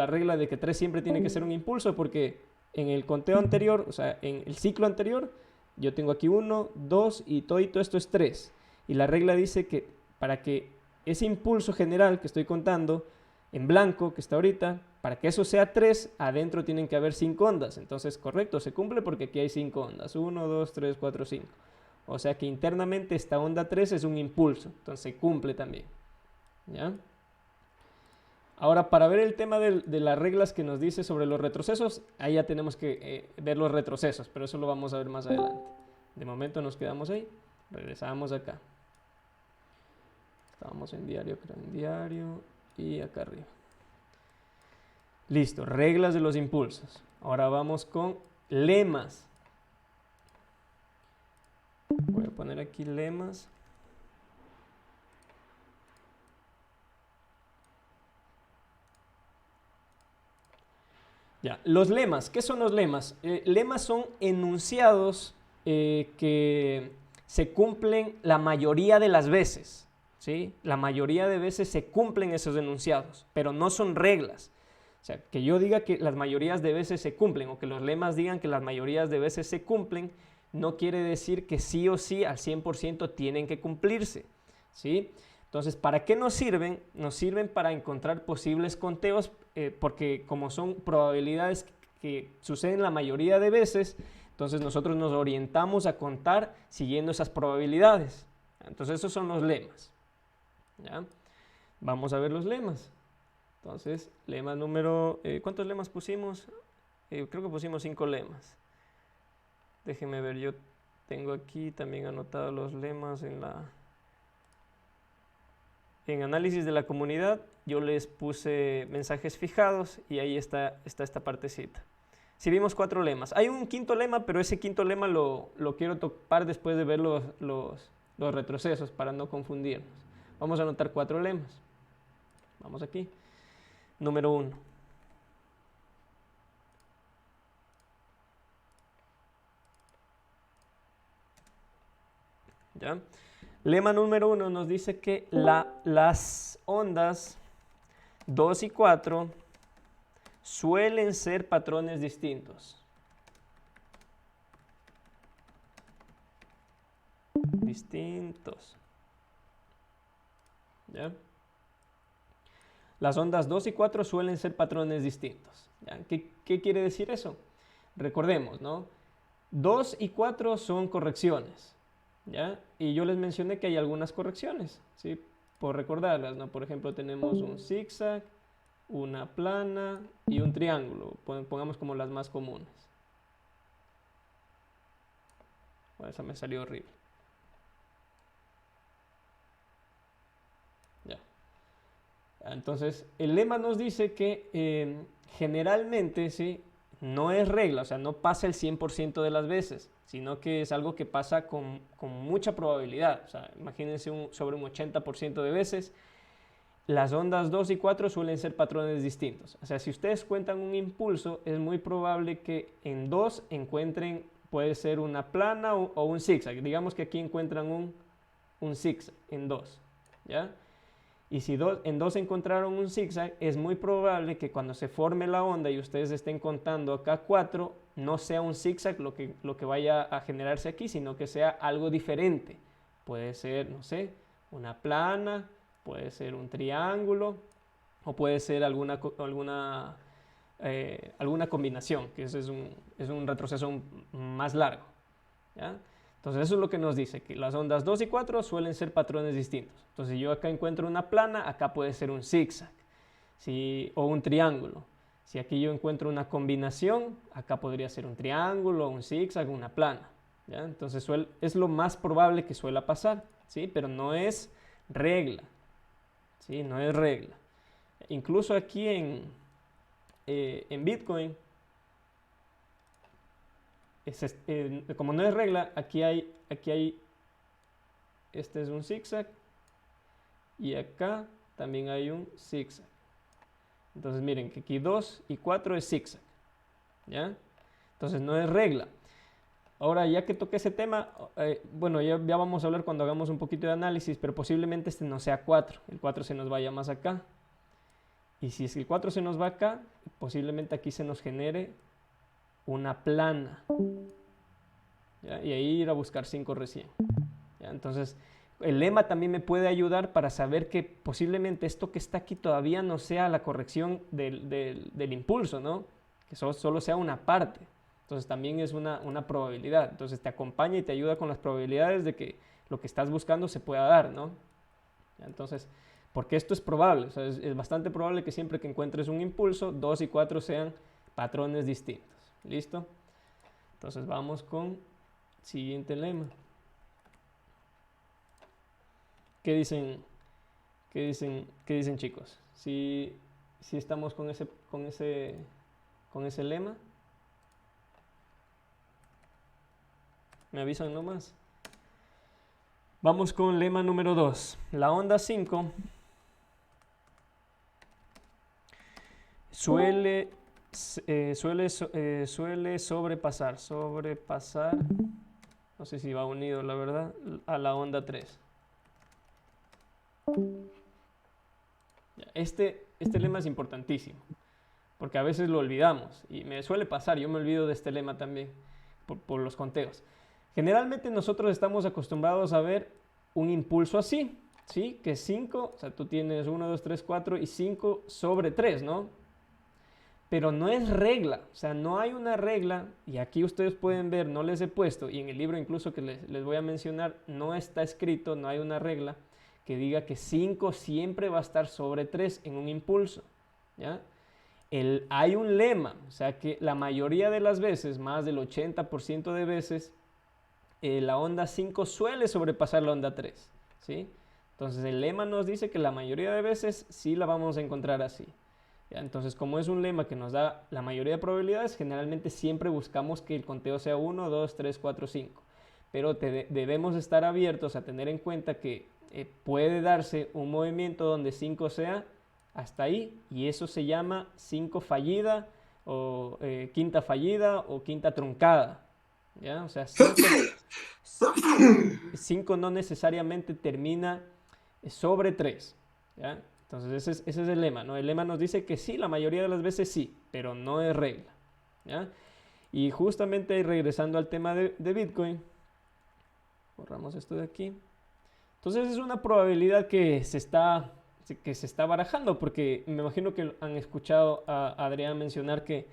regla de que 3 siempre tiene que ser un impulso porque en el conteo anterior, o sea, en el ciclo anterior, yo tengo aquí 1, 2 y todo esto es 3. Y la regla dice que para que ese impulso general que estoy contando en blanco, que está ahorita, para que eso sea 3, adentro tienen que haber 5 ondas. Entonces, correcto, se cumple porque aquí hay 5 ondas. 1, 2, 3, 4, 5. O sea que internamente esta onda 3 es un impulso. Entonces se cumple también. ¿Ya? Ahora, para ver el tema de las reglas que nos dice sobre los retrocesos, ahí ya tenemos que ver los retrocesos, pero eso lo vamos a ver más adelante. De momento nos quedamos ahí. Regresamos acá. Estábamos en diario, creo, en diario y acá arriba. Listo, reglas de los impulsos. Ahora vamos con lemas. Voy a poner aquí lemas. Ya, los lemas. ¿Qué son los lemas? Lemas son enunciados que se cumplen la mayoría de las veces. ¿Sí? La mayoría de veces se cumplen esos enunciados, pero no son reglas. O sea, que yo diga que las mayorías de veces se cumplen o que los lemas digan que las mayorías de veces se cumplen, no quiere decir que sí o sí al 100% tienen que cumplirse. ¿Sí? Entonces, ¿para qué nos sirven? Nos sirven para encontrar posibles conteos, porque como son probabilidades que suceden la mayoría de veces, entonces nosotros nos orientamos a contar siguiendo esas probabilidades. Entonces, esos son los lemas. ¿Ya? Vamos a ver los lemas. Entonces, lema número... ¿cuántos lemas pusimos? Creo que pusimos 5 lemas. Déjenme ver, yo tengo aquí también anotados los lemas en análisis de la comunidad. Yo les puse mensajes fijados y ahí está esta partecita. Si vimos 4 lemas. Hay un quinto lema, pero ese quinto lema lo quiero topar después de ver los retrocesos para no confundirnos. Vamos a anotar 4 lemas. Vamos aquí. Número 1. ¿Ya? Lema número 1 nos dice que las ondas 2 y 4 suelen ser patrones distintos. ¿Ya? Las ondas 2 y 4 suelen ser patrones distintos. ¿Ya? ¿Qué quiere decir eso? Recordemos, ¿no? 2 y 4 son correcciones. ¿Ya? Y yo les mencioné que hay algunas correcciones, ¿sí? Por recordarlas, ¿no? Por ejemplo, tenemos un zigzag, una plana y un triángulo. Pongamos como las más comunes. Bueno, esa me salió horrible. Ya. Entonces, el lema nos dice que generalmente, ¿sí? No es regla, o sea, no pasa el 100% de las veces, sino que es algo que pasa con mucha probabilidad. O sea, imagínense sobre un 80% de veces. las ondas 2 y 4 suelen ser patrones distintos. O sea, si ustedes cuentan un impulso, es muy probable que en 2 encuentren, puede ser una plana o un zigzag. Digamos que aquí encuentran un zigzag en 2, ¿ya? Y si en 2 encontraron un zigzag, es muy probable que cuando se forme la onda y ustedes estén contando acá 4, no sea un zigzag lo que vaya a generarse aquí, sino que sea algo diferente. Puede ser, no sé, una plana, puede ser un triángulo, o puede ser alguna combinación, que ese es un retroceso más largo, ¿ya? Entonces eso es lo que nos dice, que las ondas 2 y 4 suelen ser patrones distintos. Entonces si yo acá encuentro una plana, acá puede ser un zigzag, ¿sí? O un triángulo. Si aquí yo encuentro una combinación, acá podría ser un triángulo, un zigzag, una plana, ¿ya? Entonces es lo más probable que suela pasar, ¿sí? Pero no es regla, ¿sí? No es regla. Incluso aquí en Bitcoin, como no es regla, aquí hay, este es un zigzag y acá también hay un zigzag. Entonces miren que aquí 2 y 4 es zigzag, ¿ya? Entonces no es regla. Ahora, ya que toqué ese tema, bueno, ya vamos a hablar cuando hagamos un poquito de análisis, pero posiblemente este no sea 4, el 4 se nos vaya más acá. Y si es que el 4 se nos va acá, posiblemente aquí se nos genere una plana, ¿ya? Y ahí ir a buscar 5 recién, ¿ya? Entonces, el lema también me puede ayudar para saber que posiblemente esto que está aquí todavía no sea la corrección del impulso, ¿no? Que solo sea una parte. Entonces también es una probabilidad. Entonces te acompaña y te ayuda con las probabilidades de que lo que estás buscando se pueda dar, ¿no? ¿Ya? Entonces, porque esto es probable, o sea, es bastante probable que siempre que encuentres un impulso, 2 y 4 sean patrones distintos. ¿Listo? Entonces vamos con siguiente lema. ¿Qué dicen chicos? Si estamos con ese lema, me avisan nomás. Vamos con lema número 2. La onda 5 suele sobrepasar, no sé si va unido la verdad, a la onda 3. Este lema es importantísimo, porque a veces lo olvidamos, y me suele pasar, yo me olvido de este lema también, por los conteos. Generalmente nosotros estamos acostumbrados a ver un impulso así, ¿sí? Que 5, o sea, tú tienes 1, 2, 3, 4 y 5 sobre 3, ¿no? Pero no es regla, o sea, no hay una regla, y aquí ustedes pueden ver, no les he puesto, y en el libro incluso que les voy a mencionar, no está escrito, no hay una regla que diga que 5 siempre va a estar sobre 3 en un impulso, ¿ya? Hay un lema, o sea que la mayoría de las veces, más del 80% de veces, la onda 5 suele sobrepasar la onda 3, ¿sí? Entonces el lema nos dice que la mayoría de veces sí la vamos a encontrar así, ¿ya? Entonces, como es un lema que nos da la mayoría de probabilidades, generalmente siempre buscamos que el conteo sea 1, 2, 3, 4, 5. Pero debemos estar abiertos a tener en cuenta que puede darse un movimiento donde 5 sea hasta ahí, y eso se llama 5 fallida o quinta fallida o quinta truncada, ¿ya? O sea, 5 no necesariamente termina sobre 3, ¿ya? Entonces ese es el lema, ¿no? El lema nos dice que sí, la mayoría de las veces sí, pero no es regla, ¿ya? Y justamente regresando al tema de Bitcoin, borramos esto de aquí. Entonces es una probabilidad que se está barajando, porque me imagino que han escuchado a Adrián mencionar que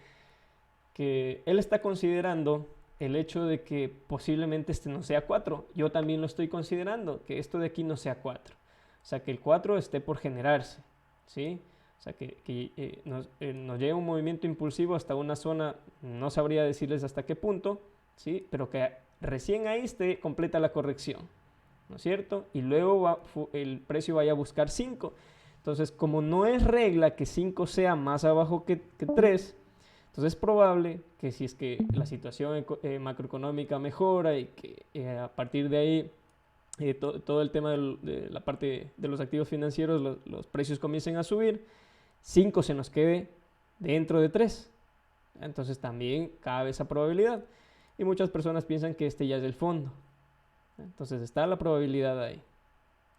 él está considerando el hecho de que posiblemente este no sea 4. Yo también lo estoy considerando, que esto de aquí no sea 4. O sea, que el 4 esté por generarse, ¿sí? O sea, que nos lleve un movimiento impulsivo hasta una zona, no sabría decirles hasta qué punto, ¿sí? Pero que recién ahí completa la corrección, ¿no es cierto? Y luego el precio vaya a buscar 5. Entonces, como no es regla que 5 sea más abajo que 3, entonces es probable que si es que la situación macroeconómica mejora y que a partir de ahí todo el tema de la parte de los activos financieros, los precios comiencen a subir, 5 se nos quede dentro de 3. Entonces también cabe esa probabilidad. Y muchas personas piensan que este ya es el fondo. Entonces está la probabilidad ahí.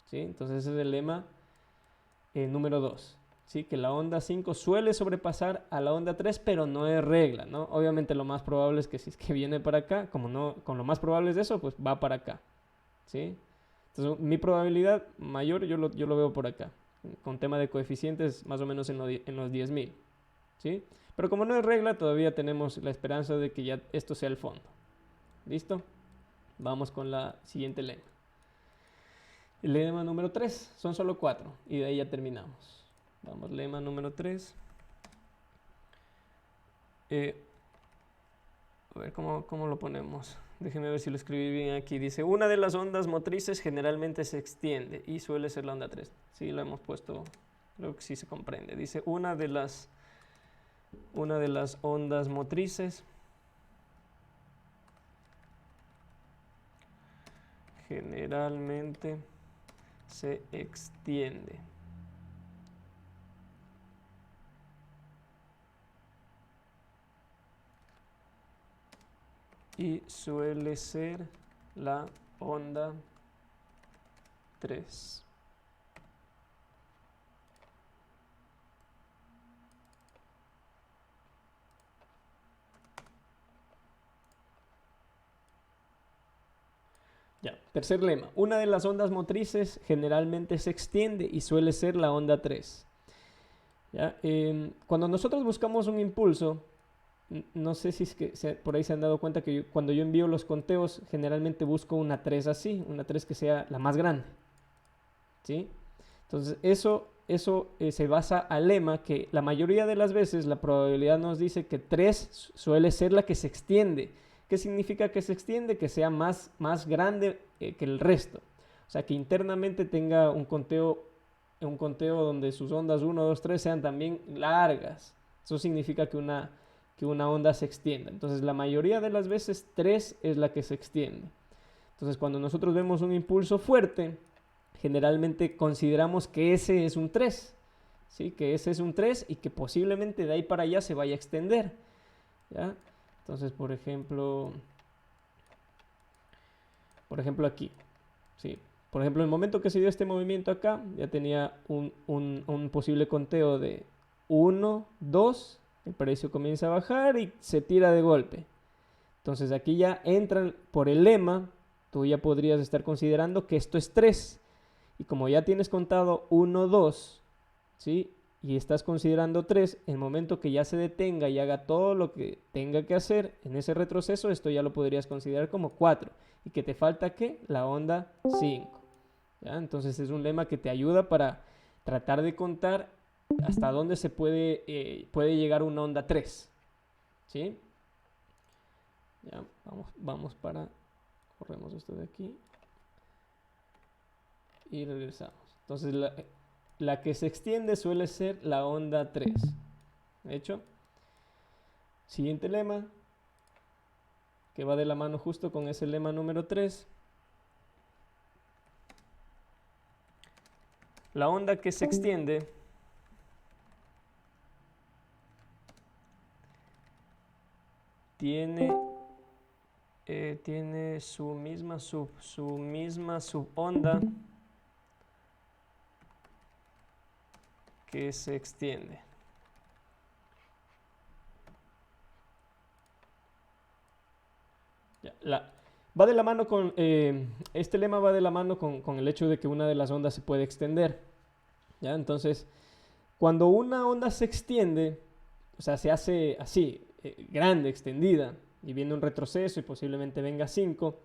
¿Sí? Entonces ese es el lema número 2. ¿Sí? Que la onda 5 suele sobrepasar a la onda 3, pero no es regla, ¿no? Obviamente lo más probable es que si es que viene para acá, como no, con lo más probable es de eso, pues va para acá. ¿Sí? Entonces mi probabilidad mayor yo lo veo por acá. Con tema de coeficientes más o menos en los 10.000. ¿Sí? Pero como no es regla, todavía tenemos la esperanza de que ya esto sea el fondo. ¿Listo? Vamos con la siguiente lema. El lema número 3, son solo 4 y de ahí ya terminamos. Vamos, lema número 3. A ver cómo lo ponemos. Déjenme ver si lo escribí bien aquí. Dice, una de las ondas motrices generalmente se extiende y suele ser la onda 3. Sí, lo hemos puesto, creo que sí se comprende. Dice, una de las ondas motrices generalmente se extiende. Y suele ser la onda 3. Ya, tercer lema. Una de las ondas motrices generalmente se extiende y suele ser la onda 3. ¿Ya? Cuando nosotros buscamos un impulso, no sé si es que por ahí se han dado cuenta que cuando yo envío los conteos, generalmente busco una 3 así, una 3 que sea la más grande. ¿Sí? Entonces, eso se basa al lema que la mayoría de las veces la probabilidad nos dice que 3 suele ser la que se extiende. ¿Qué significa que se extiende? Que sea más grande que el resto. O sea, que internamente tenga un conteo donde sus ondas 1, 2, 3 sean también largas. Eso significa que una onda se extienda. Entonces, la mayoría de las veces 3 es la que se extiende. Entonces, cuando nosotros vemos un impulso fuerte, generalmente consideramos que ese es un 3. ¿Sí? Que ese es un 3 y que posiblemente de ahí para allá se vaya a extender. ¿Ya? Entonces, por ejemplo aquí. ¿Sí? Por ejemplo, en el momento que se dio este movimiento acá, ya tenía un posible conteo de 1, 2, el precio comienza a bajar y se tira de golpe. Entonces aquí ya entran por el lema, tú ya podrías estar considerando que esto es 3. Y como ya tienes contado 1, 2, ¿sí? Y estás considerando 3, el momento que ya se detenga y haga todo lo que tenga que hacer en ese retroceso, esto ya lo podrías considerar como 4. ¿Y que te falta qué? La onda 5. ¿Ya? Entonces es un lema que te ayuda para tratar de contar hasta dónde se puede llegar una onda 3. ¿Sí? Ya, corremos esto de aquí y regresamos. Entonces la que se extiende suele ser la onda 3. ¿De hecho? Siguiente lema, que va de la mano justo con ese lema número 3. La onda que se extiende tiene su misma subonda que se extiende. Ya, va de la mano con este lema va de la mano con el hecho de que una de las ondas se puede extender. ¿Ya? Entonces, cuando una onda se extiende, o sea, se hace así, grande, extendida, y viene un retroceso y posiblemente venga 5,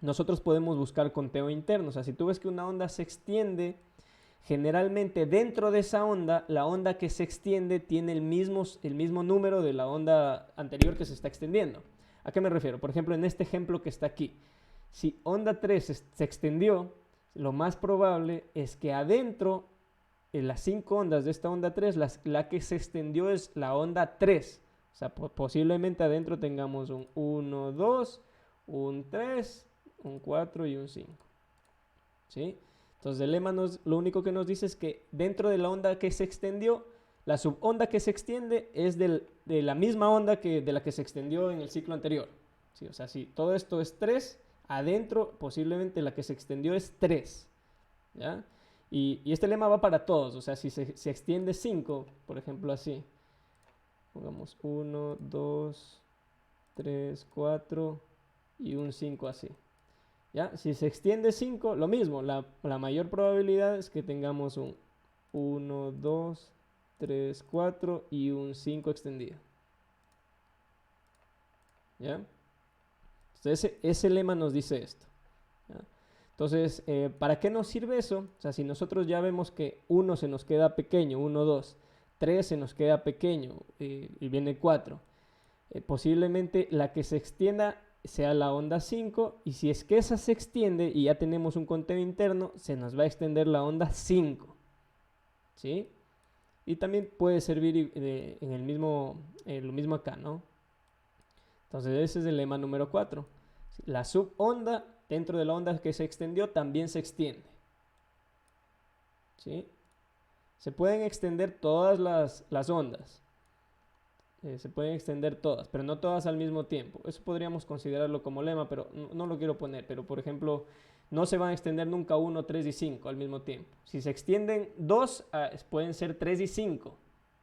nosotros podemos buscar conteo interno. O sea, si tú ves que una onda se extiende, generalmente dentro de esa onda, la onda que se extiende tiene el mismo número de la onda anterior que se está extendiendo. ¿A qué me refiero? Por ejemplo, en este ejemplo que está aquí, si onda 3 se extendió, lo más probable es que adentro, en las 5 ondas de esta onda 3, la que se extendió es la onda 3. O sea, posiblemente adentro tengamos un 1, 2, un 3, un 4 y un 5. ¿sí? Entonces el lema lo único que nos dice es que dentro de la onda que se extendió, la subonda que se extiende es de la misma onda de la que se extendió en el ciclo anterior, ¿sí? O sea, si todo esto es 3, adentro posiblemente la que se extendió es 3, ¿ya? Y este lema va para todos, o sea, si se extiende 5, por ejemplo así, pongamos 1, 2, 3, 4 y un 5 así. ¿Ya? Si se extiende 5, lo mismo, la mayor probabilidad es que tengamos un 1, 2, 3, 4 y un 5 extendido. ¿Ya? Entonces ese lema nos dice esto. ¿Ya? Entonces, ¿para qué nos sirve eso? O sea, si nosotros ya vemos que 1 se nos queda pequeño, 1, 2, 3 se nos queda pequeño y viene 4. Posiblemente la que se extienda sea la onda 5, y si es que esa se extiende y ya tenemos un conteo interno, se nos va a extender la onda 5, ¿sí? Y también puede servir en lo mismo acá, ¿no? Entonces ese es el lema número 4. La subonda dentro de la onda que se extendió también se extiende, ¿sí? Se pueden extender todas las ondas. Se pueden extender todas, pero no todas al mismo tiempo. Eso podríamos considerarlo como lema, pero no lo quiero poner. Pero, por ejemplo, no se van a extender nunca 1, 3 y 5 al mismo tiempo. Si se extienden 2, pueden ser 3 y 5,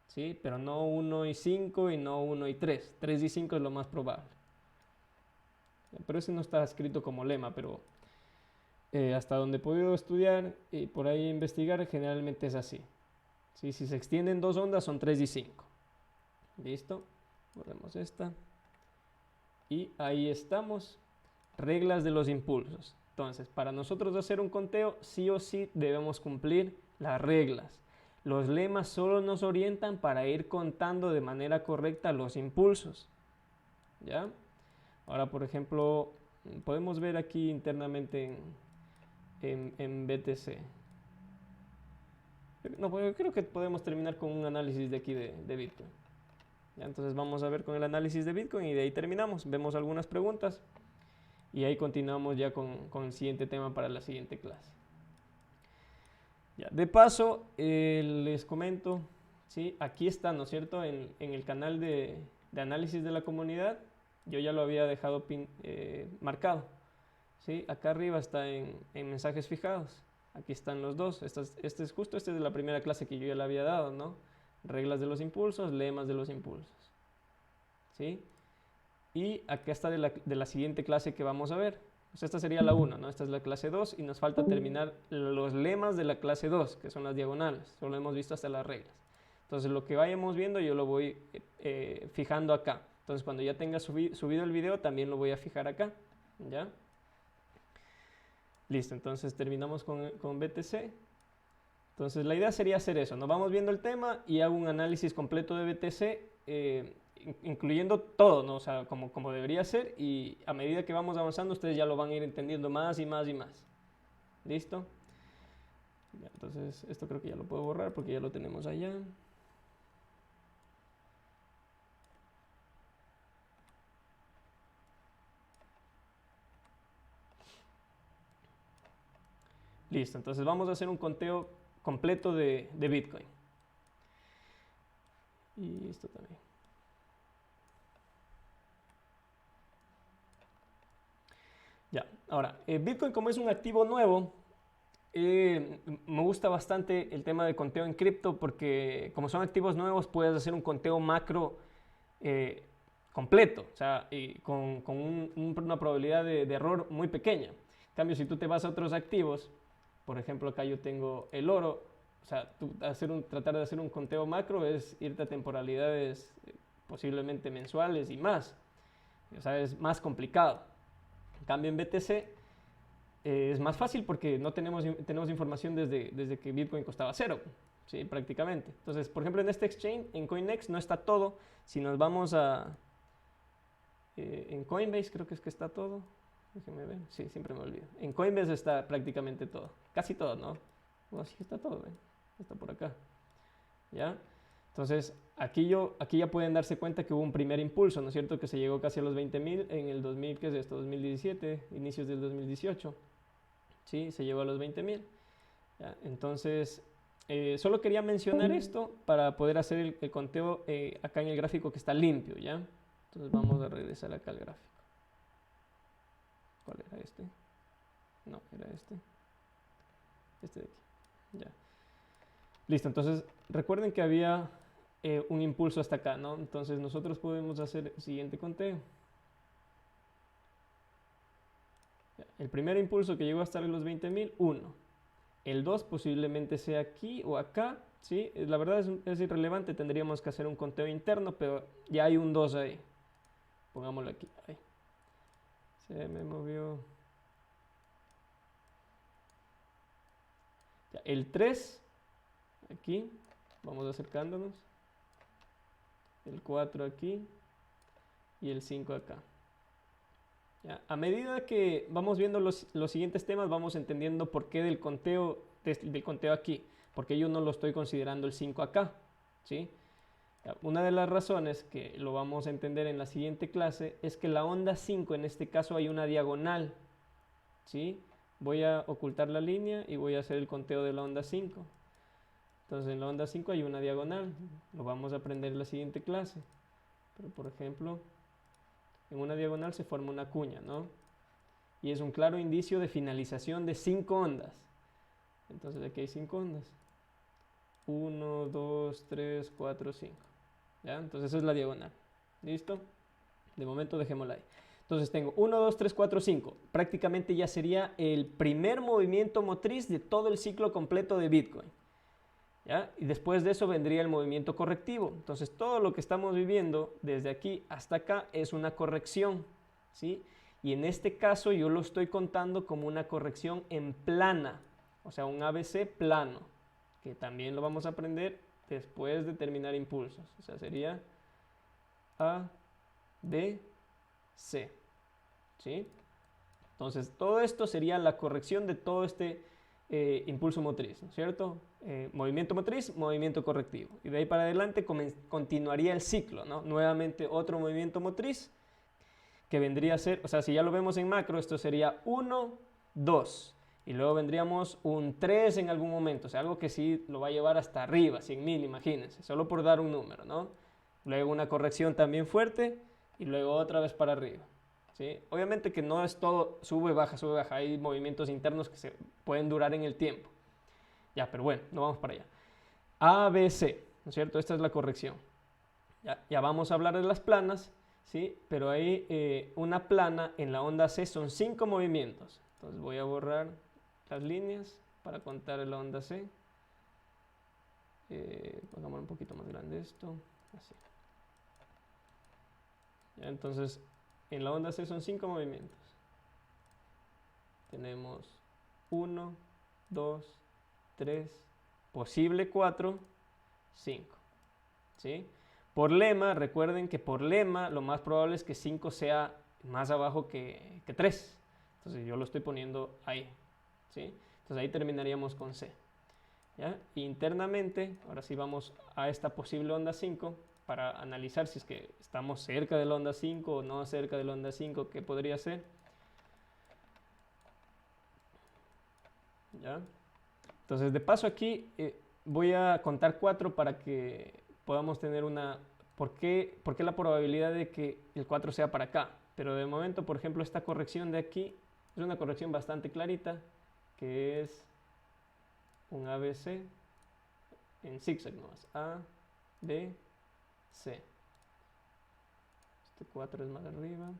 ¿sí? Pero no 1 y 5 y no 1 y 3. 3 y 5 es lo más probable. Pero ese no está escrito como lema, pero hasta donde he podido estudiar y por ahí investigar, generalmente es así, ¿sí? Si se extienden 2 ondas, son 3 y 5. Listo, borremos esta. Y ahí estamos. Reglas de los impulsos. Entonces, para nosotros hacer un conteo, sí o sí debemos cumplir las reglas. Los lemas solo nos orientan para ir contando de manera correcta los impulsos. ¿Ya? Ahora, por ejemplo, podemos ver aquí internamente en BTC. No, pues yo creo que podemos terminar con un análisis de aquí de Bitcoin. ¿Ya? Entonces vamos a ver con el análisis de Bitcoin y de ahí terminamos. Vemos algunas preguntas y ahí continuamos ya con el siguiente tema para la siguiente clase. Ya, de paso, les comento, ¿sí? Aquí está, ¿no es cierto? En el canal de análisis de la comunidad, yo ya lo había dejado marcado, ¿sí? Acá arriba está en mensajes fijados. Aquí están los dos. Este es de la primera clase que yo ya le había dado, ¿no? Reglas de los impulsos, lemas de los impulsos, ¿sí? Y acá está de la siguiente clase que vamos a ver. Pues esta sería la 1, ¿no? Esta es la clase 2 y nos falta terminar los lemas de la clase 2, que son las diagonales. Solo hemos visto hasta las reglas. Entonces lo que vayamos viendo yo lo voy fijando acá. Entonces cuando ya tenga subido el video también lo voy a fijar acá, ¿ya? Listo, entonces terminamos con BTC. Entonces la idea sería hacer eso, nos vamos viendo el tema y hago un análisis completo de BTC, incluyendo todo, ¿no? O sea, como debería ser, y a medida que vamos avanzando ustedes ya lo van a ir entendiendo más y más y más. ¿Listo? Ya, entonces esto creo que ya lo puedo borrar porque ya lo tenemos allá. Listo, entonces vamos a hacer un conteo completo de Bitcoin. Y esto también. Ya, ahora, Bitcoin como es un activo nuevo, me gusta bastante el tema de conteo en cripto porque como son activos nuevos puedes hacer un conteo macro completo, o sea, con una probabilidad de error muy pequeña. En cambio, si tú te vas a otros activos, por ejemplo, acá yo tengo el oro, o sea, tratar de hacer un conteo macro es irte a temporalidades posiblemente mensuales y más, o sea, es más complicado. En cambio, en BTC es más fácil porque no tenemos información desde que Bitcoin costaba 0, ¿sí? Prácticamente. Entonces, por ejemplo, en este exchange, en CoinEx, no está todo. Si nos vamos en Coinbase creo que es que está todo. Déjenme ver. Sí, siempre me olvido. En Coinbase está prácticamente todo. Casi todo, ¿no? Bueno, sí está todo, ¿ven? Está por acá. ¿Ya? Entonces, aquí ya pueden darse cuenta que hubo un primer impulso, ¿no es cierto? Que se llegó casi a los 20.000 en el 2000, ¿qué es esto? 2017, inicios del 2018. ¿sí? Se llevó a los 20.000. Entonces, solo quería mencionar esto para poder hacer el conteo acá en el gráfico que está limpio, ¿ya? Entonces vamos a regresar acá al gráfico. ¿Cuál era este? No, era este. Este de aquí. Ya. Listo, entonces recuerden que había un impulso hasta acá, ¿no? Entonces nosotros podemos hacer el siguiente conteo. Ya. El primer impulso que llegó hasta los 20.000, 1. El 2 posiblemente sea aquí o acá, ¿sí? La verdad es irrelevante, tendríamos que hacer un conteo interno, pero ya hay un 2 ahí. Pongámoslo aquí. Ahí. Se me movió. Ya, el 3, aquí, vamos acercándonos. El 4 aquí y el 5 acá. ¿Ya? A medida que vamos viendo los siguientes temas, vamos entendiendo por qué del conteo aquí, porque yo no lo estoy considerando el 5 acá, ¿sí? Una de las razones que lo vamos a entender en la siguiente clase es que la onda 5, en este caso hay una diagonal, ¿sí? Voy a ocultar la línea y voy a hacer el conteo de la onda 5. Entonces en la onda 5 hay una diagonal, lo vamos a aprender en la siguiente clase. Pero por ejemplo, en una diagonal se forma una cuña, ¿no? Y es un claro indicio de finalización de 5 ondas. Entonces aquí hay 5 ondas. 1, 2, 3, 4, 5. ¿Ya? Entonces esa es la diagonal. ¿Listo? De momento dejémosla ahí. Entonces tengo 1, 2, 3, 4, 5. Prácticamente ya sería el primer movimiento motriz de todo el ciclo completo de Bitcoin. ¿Ya? Y después de eso vendría el movimiento correctivo. Entonces todo lo que estamos viviendo desde aquí hasta acá es una corrección, ¿sí? Y en este caso yo lo estoy contando como una corrección en plana, o sea, un ABC plano, que también lo vamos a aprender después de terminar impulsos. O sea, sería A, B, C, ¿sí? Entonces todo esto sería la corrección de todo este impulso motriz, ¿no es cierto? Movimiento motriz, movimiento correctivo. Y de ahí para adelante continuaría el ciclo, ¿no? Nuevamente otro movimiento motriz que vendría a ser, o sea, si ya lo vemos en macro, esto sería 1, 2. Y luego vendríamos un 3 en algún momento, o sea, algo que sí lo va a llevar hasta arriba, 100.000, imagínense, solo por dar un número, ¿no? Luego una corrección también fuerte y luego otra vez para arriba. ¿Sí? Obviamente que no es todo sube, baja, hay movimientos internos que se pueden durar en el tiempo. Ya, pero bueno, no vamos para allá. A, B, C, ¿no es cierto? Esta es la corrección. Ya vamos a hablar de las planas, ¿sí? Pero ahí una plana en la onda C son 5 movimientos. Entonces voy a borrar las líneas para contar la onda C. Pongámoslo un poquito más grande esto, así. Ya, entonces en la onda C son 5 movimientos. Tenemos 1, 2, 3, posible 4, 5. ¿Sí? Por lema, recuerden que por lema lo más probable es que 5 sea más abajo que 3. Entonces yo lo estoy poniendo ahí. ¿Sí? Entonces ahí terminaríamos con C. ¿Ya? Internamente, ahora sí vamos a esta posible onda 5 para analizar si es que estamos cerca de la onda 5 o no cerca de la onda 5, ¿qué podría ser? ¿Ya? Entonces, de paso aquí voy a contar 4 para que podamos tener una... ¿Por qué la probabilidad de que el 4 sea para acá? Pero de momento, por ejemplo, esta corrección de aquí es una corrección bastante clarita, que es un ABC en zigzag nomás. A, B, C. Este 4 es más arriba.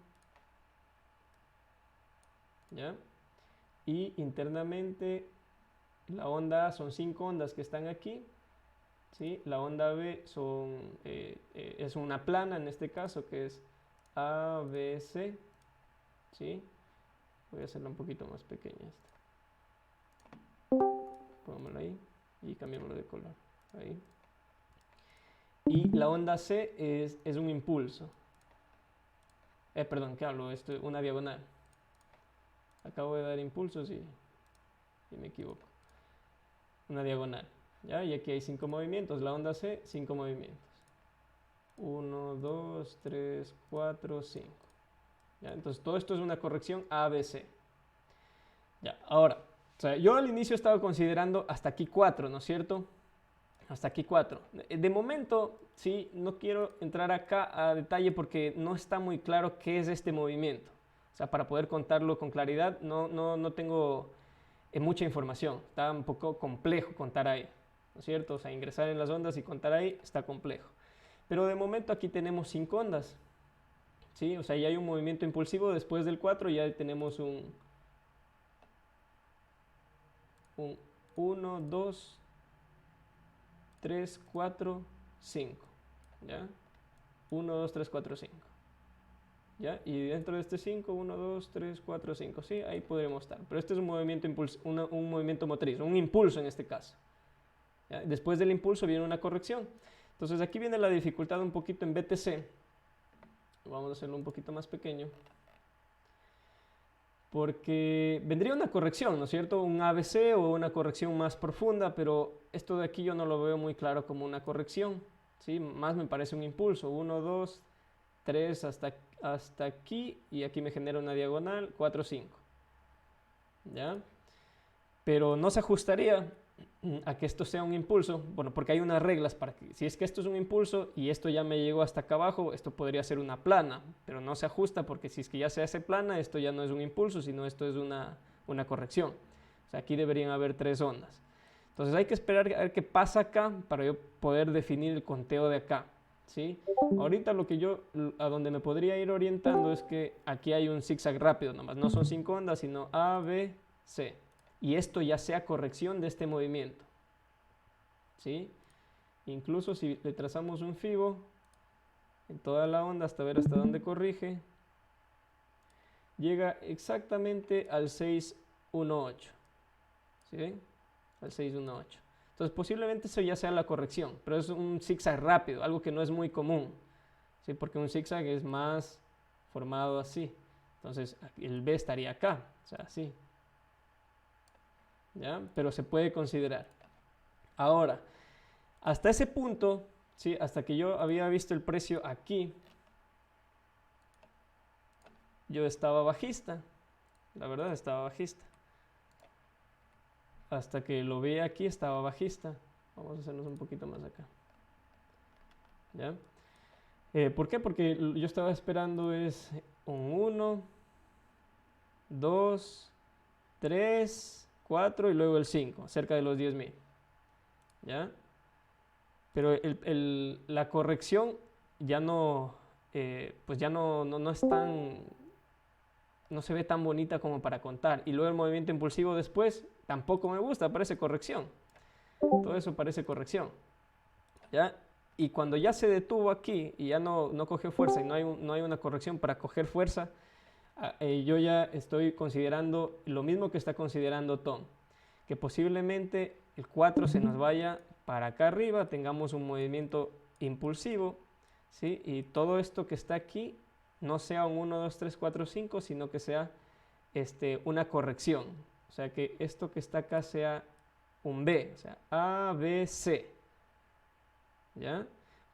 ¿Ya? Y internamente la onda A son 5 ondas que están aquí. ¿Sí? La onda B es una plana en este caso que es ABC. ¿Sí? Voy a hacerla un poquito más pequeña esta. Pongámosla ahí y cambiémoslo de color. Ahí. Y la onda C es un impulso. Perdón, ¿qué hablo? Esto es una diagonal. Acabo de dar impulsos y me equivoco. Una diagonal. ¿Ya? Y aquí hay 5 movimientos. La onda C, 5 movimientos. 1, 2, 3, 4, 5. ¿Ya? Entonces todo esto es una corrección ABC. Ya, ahora, O sea, yo al inicio estaba considerando hasta aquí 4, ¿no es cierto? Hasta aquí 4. De momento, sí, no quiero entrar acá a detalle porque no está muy claro qué es este movimiento. O sea, para poder contarlo con claridad, no tengo mucha información. Está un poco complejo contar ahí, ¿no es cierto? O sea, ingresar en las ondas y contar ahí está complejo. Pero de momento aquí tenemos 5 ondas, ¿sí? O sea, ya hay un movimiento impulsivo después del 4, ya tenemos un 1, 2, 3, 4, 5, ¿ya? 1, 2, 3, 4, 5, ¿ya? Y dentro de este 5, 1, 2, 3, 4, 5, ¿sí? Ahí podremos estar. Pero este es un movimiento, un movimiento motriz, un impulso en este caso, ¿ya? Después del impulso viene una corrección. Entonces aquí viene la dificultad un poquito en BTC. Vamos a hacerlo un poquito más pequeño. Porque vendría una corrección, ¿no es cierto? Un ABC o una corrección más profunda, pero esto de aquí yo no lo veo muy claro como una corrección, ¿sí? Más me parece un impulso, 1, 2, 3 hasta aquí, y aquí me genera una diagonal, 4, 5, ¿ya? Pero no se ajustaría a que esto sea un impulso, bueno, porque hay unas reglas para que, si es que esto es un impulso y esto ya me llegó hasta acá abajo, esto podría ser una plana, pero no se ajusta porque si es que ya se hace plana, esto ya no es un impulso, sino esto es una corrección. O sea, aquí deberían haber 3 ondas. Entonces hay que esperar a ver qué pasa acá para yo poder definir el conteo de acá, ¿sí? Ahorita lo que yo, a donde me podría ir orientando es que aquí hay un zigzag rápido nomás, no son 5 ondas, sino A, B, C. Y esto ya sea corrección de este movimiento, ¿sí? Incluso si le trazamos un fibo en toda la onda hasta ver hasta dónde corrige, llega exactamente al 618, ¿sí ven? Al 618. Entonces posiblemente eso ya sea la corrección, pero es un zigzag rápido, algo que no es muy común, ¿sí? Porque un zigzag es más formado así. Entonces el B estaría acá, o sea, así, ¿ya? Pero se puede considerar. Ahora, hasta ese punto, ¿sí? Hasta que yo había visto el precio aquí, yo estaba bajista, la verdad estaba bajista. Hasta que lo vi aquí estaba bajista. Vamos a hacernos un poquito más acá, ¿ya? ¿Por qué? Porque yo estaba esperando es un 1, 2, 3, 4 y luego el 5, cerca de los 10.000, ¿ya? Pero la corrección ya no, pues ya no es tan, no se ve tan bonita como para contar. Y luego el movimiento impulsivo después tampoco me gusta, parece corrección. Todo eso parece corrección, ¿ya? Y cuando ya se detuvo aquí y ya no coge fuerza y no hay una corrección para coger fuerza, yo ya estoy considerando lo mismo que está considerando Tom, que posiblemente el 4 se nos vaya para acá arriba, tengamos un movimiento impulsivo, ¿sí? Y todo esto que está aquí no sea un 1, 2, 3, 4, 5, sino que sea una corrección. O sea, que esto que está acá sea un B, o sea, A, B, C, ¿ya?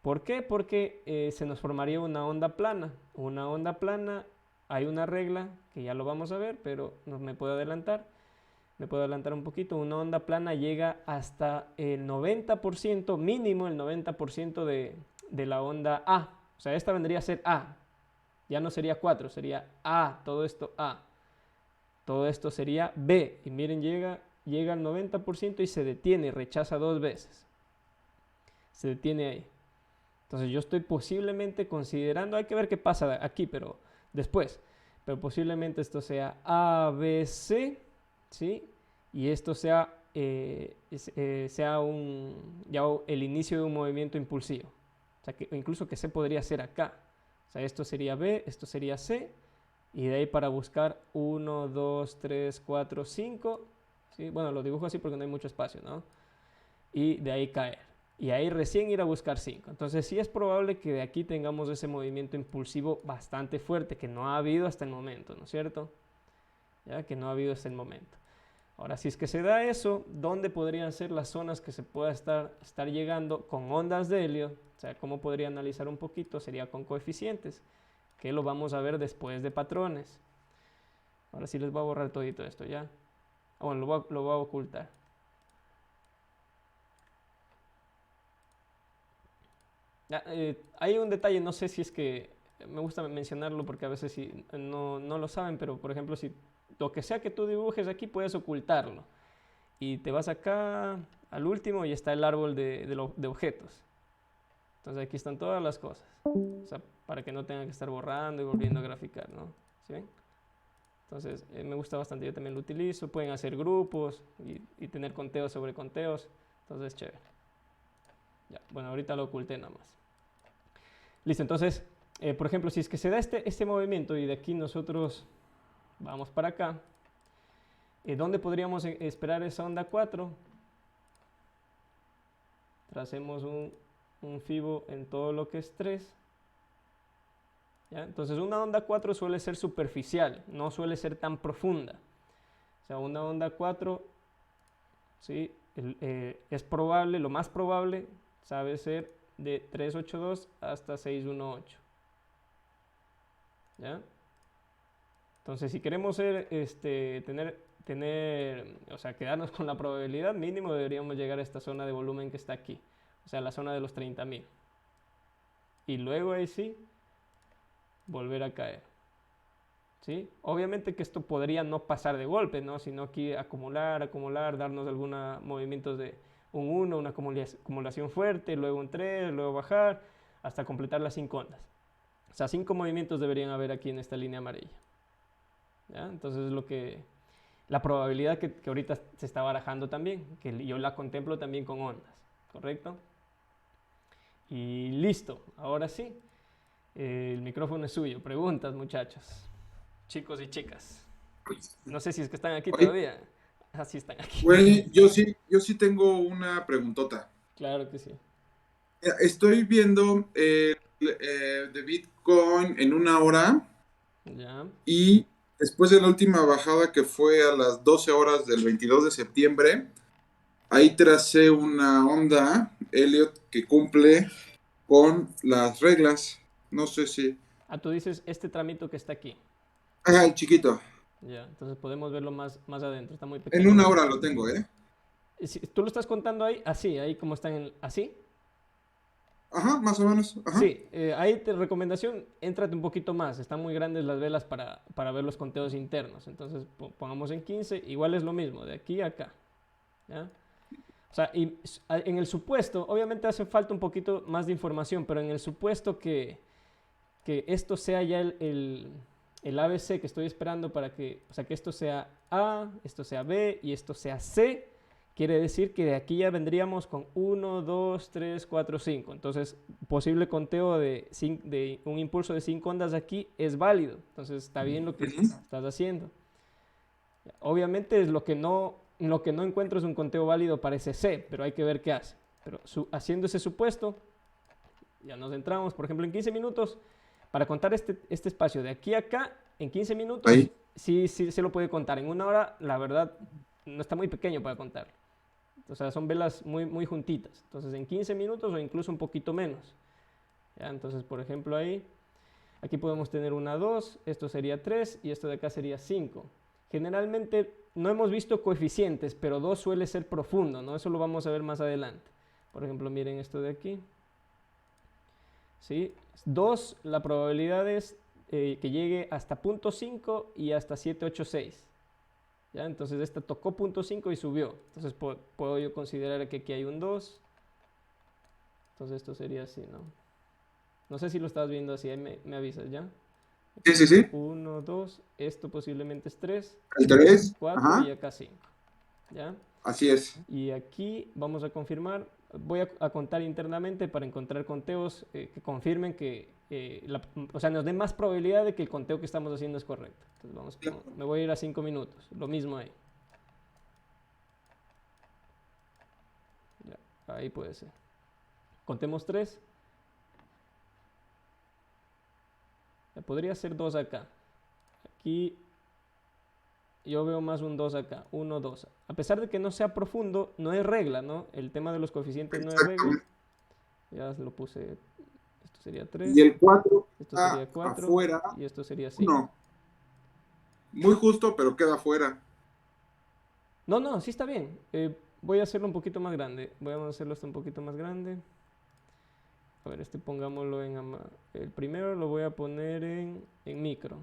¿Por qué? Porque se nos formaría una onda plana. Una onda plana, hay una regla que ya lo vamos a ver, pero no me puedo adelantar. Me puedo adelantar un poquito. Una onda plana llega hasta el 90%, mínimo el 90% de la onda A. O sea, esta vendría a ser A. Ya no sería 4, sería A, todo esto A. Todo esto sería B. Y miren, llega al 90% y se detiene, rechaza 2 veces. Se detiene ahí. Entonces yo estoy posiblemente considerando, hay que ver qué pasa aquí, pero después. Pero posiblemente esto sea ABC, ¿sí? Y esto sea, sea ya el inicio de un movimiento impulsivo. O sea, que incluso que C podría ser acá. O sea, esto sería B, esto sería C. Y de ahí para buscar 1, 2, 3, 4, 5. ¿Sí? Bueno, lo dibujo así porque no hay mucho espacio, ¿no? Y de ahí caer. Y ahí recién ir a buscar 5. Entonces sí es probable que de aquí tengamos ese movimiento impulsivo bastante fuerte que no ha habido hasta el momento, ¿no es cierto? Ya que no ha habido hasta el momento. Ahora, si es que se da eso, ¿dónde podrían ser las zonas que se pueda estar llegando con ondas de helio? O sea, ¿cómo podría analizar un poquito? Sería con coeficientes, que lo vamos a ver después de patrones. Ahora sí les voy a borrar todito esto ya. Bueno, lo voy a ocultar. Hay un detalle, no sé si es que me gusta mencionarlo porque a veces si no lo saben, pero por ejemplo, si lo que sea que tú dibujes aquí puedes ocultarlo. Y te vas acá al último y está el árbol de objetos. Entonces aquí están todas las cosas. O sea, para que no tengan que estar borrando y volviendo a graficar, ¿no? ¿Sí ven? Entonces me gusta bastante, yo también lo utilizo. Pueden hacer grupos y tener conteos sobre conteos. Entonces, chévere. Ya, bueno, ahorita lo oculté nada más. Listo, entonces, por ejemplo, si es que se da este movimiento y de aquí nosotros vamos para acá, ¿dónde podríamos esperar esa onda 4? Tracemos un fibo en todo lo que es 3. ¿Ya? Entonces una onda 4 suele ser superficial, no suele ser tan profunda. O sea, una onda 4, ¿sí? Es probable, lo más probable, sabe ser de 382 hasta 618. ¿Ya? Entonces, si queremos o sea, quedarnos con la probabilidad, mínimo deberíamos llegar a esta zona de volumen que está aquí. O sea, la zona de los 30.000. Y luego ahí sí, volver a caer. ¿Sí? Obviamente que esto podría no pasar de golpe, ¿no? Sino aquí acumular, darnos algunos movimientos de un 1, una acumulación fuerte, luego un 3, luego bajar, hasta completar las 5 ondas. O sea, 5 movimientos deberían haber aquí en esta línea amarilla. ¿Ya? Entonces la probabilidad que ahorita se está barajando también, que yo la contemplo también con ondas, ¿correcto? Y listo, ahora sí, el micrófono es suyo. Preguntas, muchachos, chicos y chicas. No sé si es que están aquí Oye, todavía. Así están aquí. güey, yo sí tengo una preguntota. Claro que sí. Estoy viendo de Bitcoin en una hora Ya. y después de la última bajada que fue a las 12 horas del 22 de septiembre, ahí tracé una onda, Elliot, que cumple con las reglas. No sé si... Ah, tú dices este tramito que está aquí. Ah, el chiquito. Ya, entonces podemos verlo más adentro. Está muy En pequeño. una hora lo tengo, ¿eh? Si tú lo estás contando ahí, así, ahí como están, así. Ajá, más o menos. Ajá. Sí, ahí te recomendación, éntrate un poquito más. Están muy grandes las velas para ver los conteos internos. Entonces pongamos en 15, igual es lo mismo, de aquí a acá. ¿Ya? O sea, en el supuesto, obviamente hace falta un poquito más de información, pero en el supuesto que esto sea ya el ABC que estoy esperando para que, o sea, que esto sea A, esto sea B y esto sea C, quiere decir que de aquí ya vendríamos con 1, 2, 3, 4, 5. Entonces, posible conteo de un impulso de 5 ondas aquí es válido. Entonces, está bien lo que Ujú. estás haciendo. Obviamente es lo que no encuentro es un conteo válido para ese C, pero hay que ver qué hace. Pero haciendo ese supuesto, ya nos entramos, por ejemplo, en 15 minutos, para contar este espacio de aquí a acá, en 15 minutos, Ahí. sí se lo puede contar. En una hora, la verdad, no está muy pequeño para contar. O sea, son velas muy juntitas. Entonces, en 15 minutos o incluso un poquito menos. ¿Ya? Entonces, por ejemplo, aquí podemos tener una 2, esto sería 3 y esto de acá sería 5. Generalmente no hemos visto coeficientes, pero 2 suele ser profundo, ¿no? Eso lo vamos a ver más adelante. Por ejemplo, miren esto de aquí. ¿Sí? 2, la probabilidad es que llegue hasta 0.5 y hasta 786. ¿Ya? Entonces esta tocó 0.5 y subió. Entonces puedo yo considerar que aquí hay un 2. Entonces esto sería así, ¿no? No sé si lo estás viendo así, ahí me avisas, ¿ya? Sí, Aquí sí, sí. 1, 2, esto posiblemente es 3, El 3. 4 y Ajá. acá 5. ¿Ya? Así es. Y aquí vamos a confirmar, voy a contar internamente para encontrar conteos que confirmen que, o sea, nos den más probabilidad de que el conteo que estamos haciendo es correcto. Entonces me voy a ir a 5 minutos, lo mismo ahí. Ya, ahí puede ser. Contemos 3. Podría ser 2 acá. Aquí yo veo más un 2 acá, 1, 2. A pesar de que no sea profundo, no es regla, ¿no? El tema de los coeficientes no es Exacto. regla. Ya lo puse. Esto sería Y 3, el 4 esto está sería 4 afuera. y esto sería 5. Uno. Muy justo, pero queda afuera. No, no, sí está bien. Voy a hacerlo un poquito más grande. Voy a hacerlo esto un poquito más grande. A ver, este pongámoslo en... El primero lo voy a poner en micro.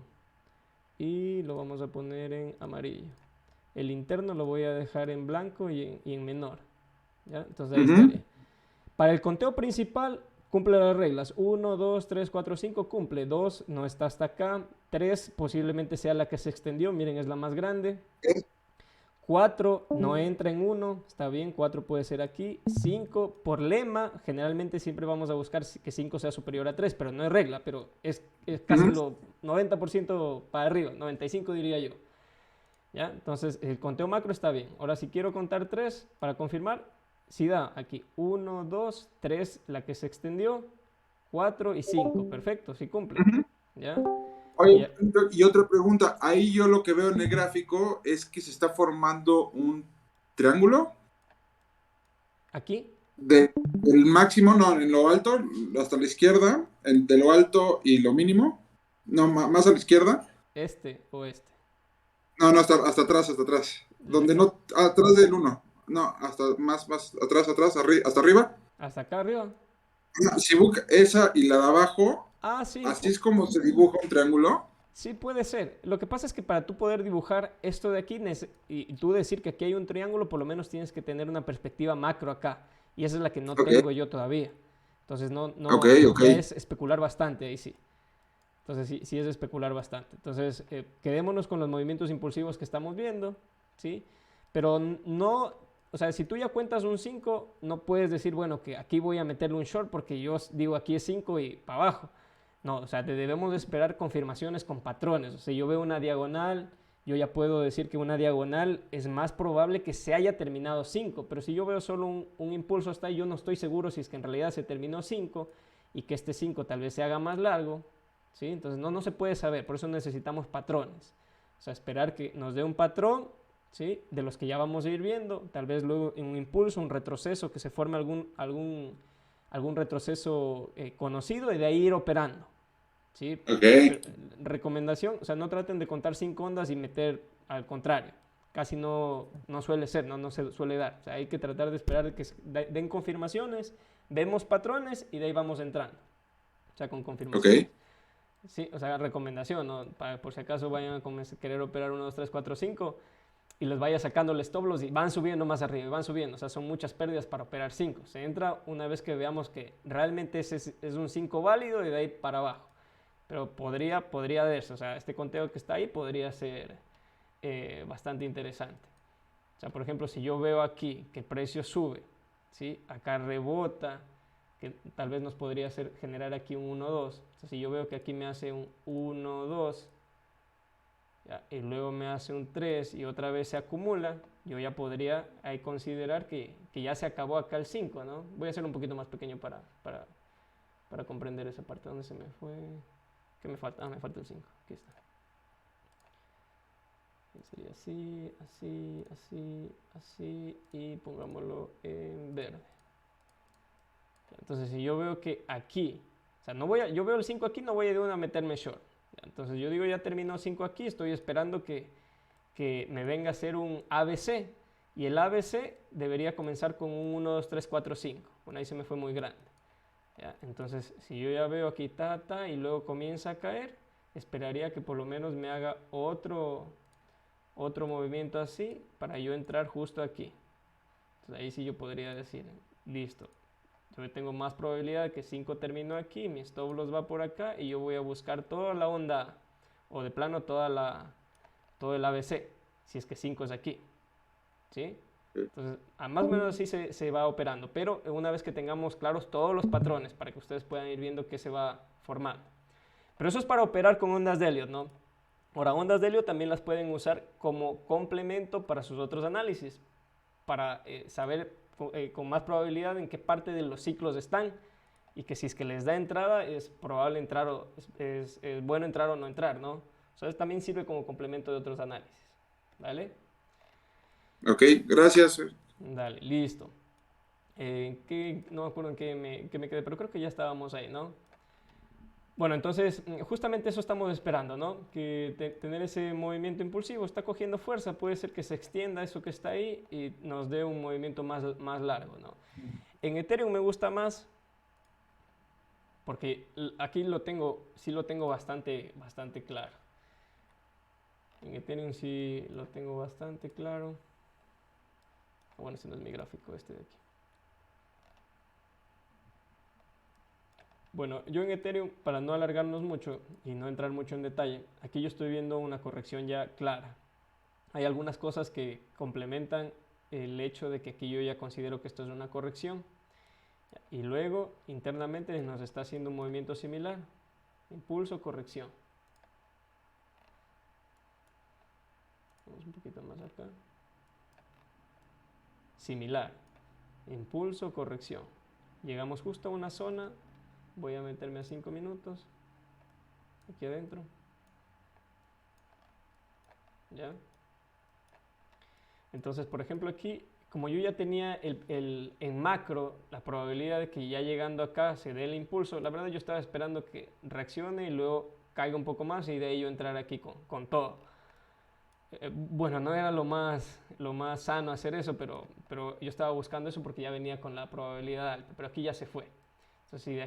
Y lo vamos a poner en amarillo. El interno lo voy a dejar en blanco y en menor. ¿Ya? Entonces ahí Ujú, estaría. Para el conteo principal, cumple las reglas. 1, 2, 3, 4, 5, cumple. 2 no está hasta acá. 3 posiblemente sea la que se extendió. Miren, es la más grande. 4 no entra en 1, está bien, 4 puede ser aquí. 5 por lema, generalmente siempre vamos a buscar que 5 sea superior a 3, pero no es regla, pero es casi ujú. lo 90% para arriba, 95 diría yo. ¿Ya? Entonces el conteo macro está bien. Ahora si quiero contar 3 para confirmar, si da aquí 1, 2, 3 la que se extendió, 4 y 5, perfecto, si cumple. ¿Ya? Oye, Y y otra pregunta, ahí yo lo que veo en el gráfico es que se está formando un triángulo aquí, el máximo, no, en lo alto, hasta la izquierda, de lo alto y lo mínimo, no, más a la izquierda, este o este. no, no, hasta atrás, ¿Ya donde está? no, atrás del uno, no, hasta más atrás, hasta arriba. Hasta acá arriba. No, si busca esa y la de abajo, Ah, sí, así es como se dibuja un triángulo. sí, puede ser. Lo que pasa es que para tú poder dibujar esto de aquí y tú decir que aquí hay un triángulo, por lo menos tienes que tener una perspectiva macro acá. Y esa es la que no Ok, tengo yo todavía. Entonces no, ok, no, ok. ya es especular bastante ahí sí. Entonces sí, sí es especular bastante. Entonces quedémonos con los movimientos impulsivos que estamos viendo, ¿sí? Pero no, o sea, si tú ya cuentas un 5 no puedes decir, bueno, que aquí voy a meterle un short porque yo digo aquí es 5 y para abajo. No, o sea, debemos de esperar confirmaciones con patrones. O sea, yo veo una diagonal, yo ya puedo decir que una diagonal es más probable que se haya terminado 5, pero si yo veo solo un impulso hasta ahí, yo no estoy seguro si es que en realidad se terminó 5 y que este 5 tal vez se haga más largo, ¿sí? Entonces no se puede saber, por eso necesitamos patrones. O sea, esperar que nos dé un patrón, ¿sí? De los que ya vamos a ir viendo, tal vez luego un impulso, un retroceso, que se forme algún retroceso conocido y de ahí ir operando. ¿Sí? Ok, Pero, recomendación, o sea, no traten de contar 5 ondas y meter al contrario. Casi no suele ser, no se suele dar. O sea, hay que tratar de esperar que den confirmaciones, vemos patrones y de ahí vamos entrando. O sea, con ok, confirmaciones. Sí, o sea, recomendación, ¿no? Por si acaso vayan a querer operar 1, 2, 3, 4, 5 y les vaya sacando el stop loss y van subiendo más arriba y van subiendo. O sea, son muchas pérdidas para operar 5. Se entra una vez que veamos que realmente ese es un 5 válido y de ahí para abajo. Pero podría verse, o sea, este conteo que está ahí podría ser bastante interesante. O sea, por ejemplo, si yo veo aquí que el precio sube, ¿sí? Acá rebota, que tal vez nos podría hacer generar aquí un 1-2. O sea, si yo veo que aquí me hace un 1-2 y luego me hace un 3 y otra vez se acumula, yo ya podría ahí considerar que ya se acabó acá el 5, ¿no? Voy a hacer un poquito más pequeño para comprender esa parte. ¿Dónde se me fue? ¿Qué me falta? Ah, me falta el 5. Aquí está. Sería así, así, así, así y pongámoslo en verde. Entonces, si yo veo que aquí, o sea, yo veo el 5 aquí, no voy a de una a meterme short. Entonces, yo digo, ya terminó 5 aquí, estoy esperando que me venga a hacer un ABC. Y el ABC debería comenzar con un 1, 2, 3, 4, 5. Bueno, ahí se me fue muy grande. ¿Ya? Entonces, si yo ya veo aquí y luego comienza a caer, esperaría que por lo menos me haga otro movimiento así para yo entrar justo aquí. Entonces, ahí sí yo podría decir, listo, yo tengo más probabilidad de que 5 terminó aquí, mi stop loss va por acá y yo voy a buscar toda la onda o de plano todo el ABC, si es que 5 es aquí. ¿Sí? Entonces, a más o menos así se va operando, pero una vez que tengamos claros todos los patrones para que ustedes puedan ir viendo qué se va formando. Pero eso es para operar con ondas de Elliot, ¿no? Ahora, ondas de Elliot también las pueden usar como complemento para sus otros análisis, para saber con más probabilidad en qué parte de los ciclos están y que si es que les da entrada es probable entrar o es bueno entrar o no entrar, ¿no? Entonces también sirve como complemento de otros análisis, ¿vale? ok, gracias. Dale, listo. No me acuerdo en qué me quedé, pero creo que ya estábamos ahí, ¿no? Bueno, entonces justamente eso estamos esperando, ¿no? Que tener ese movimiento impulsivo está cogiendo fuerza, puede ser que se extienda eso que está ahí y nos dé un movimiento más largo, ¿no? En Ethereum me gusta más porque aquí sí lo tengo bastante claro. En Ethereum sí lo tengo bastante claro. Bueno, ese no es mi gráfico, este de aquí. Bueno, yo en Ethereum, para no alargarnos mucho y no entrar mucho en detalle, aquí yo estoy viendo una corrección ya clara. Hay algunas cosas que complementan el hecho de que aquí yo ya considero que esto es una corrección. Y luego, internamente, nos está haciendo un movimiento similar. Impulso, corrección. Vamos un poquito más acá. Similar. Impulso, corrección. Llegamos justo a una zona. Voy a meterme a 5 minutos. Aquí adentro. ¿Ya? Entonces, por ejemplo, aquí, como yo ya tenía en macro la probabilidad de que ya llegando acá se dé el impulso, la verdad yo estaba esperando que reaccione y luego caiga un poco más y de ahí yo entrar aquí con todo. Bueno, no era lo más sano hacer eso, pero yo estaba buscando eso porque ya venía con la probabilidad alta, pero aquí ya se fue. Entonces, si de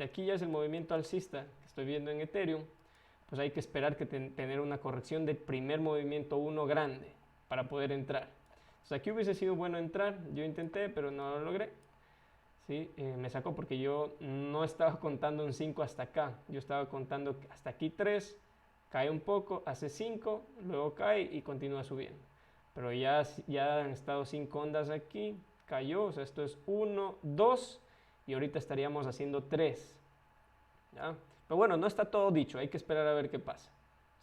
aquí ya es el movimiento alcista que estoy viendo en Ethereum, pues hay que esperar que tener una corrección del primer movimiento 1 grande para poder entrar. Entonces, aquí hubiese sido bueno entrar, yo intenté, pero no lo logré. ¿Sí? Me sacó porque yo no estaba contando un 5 hasta acá, yo estaba contando hasta aquí 3, cae un poco, hace 5, luego cae y continúa subiendo. Pero ya han estado 5 ondas aquí, cayó, o sea, esto es 1, 2 y ahorita estaríamos haciendo 3. ¿Ya? Pero bueno, no está todo dicho, hay que esperar a ver qué pasa.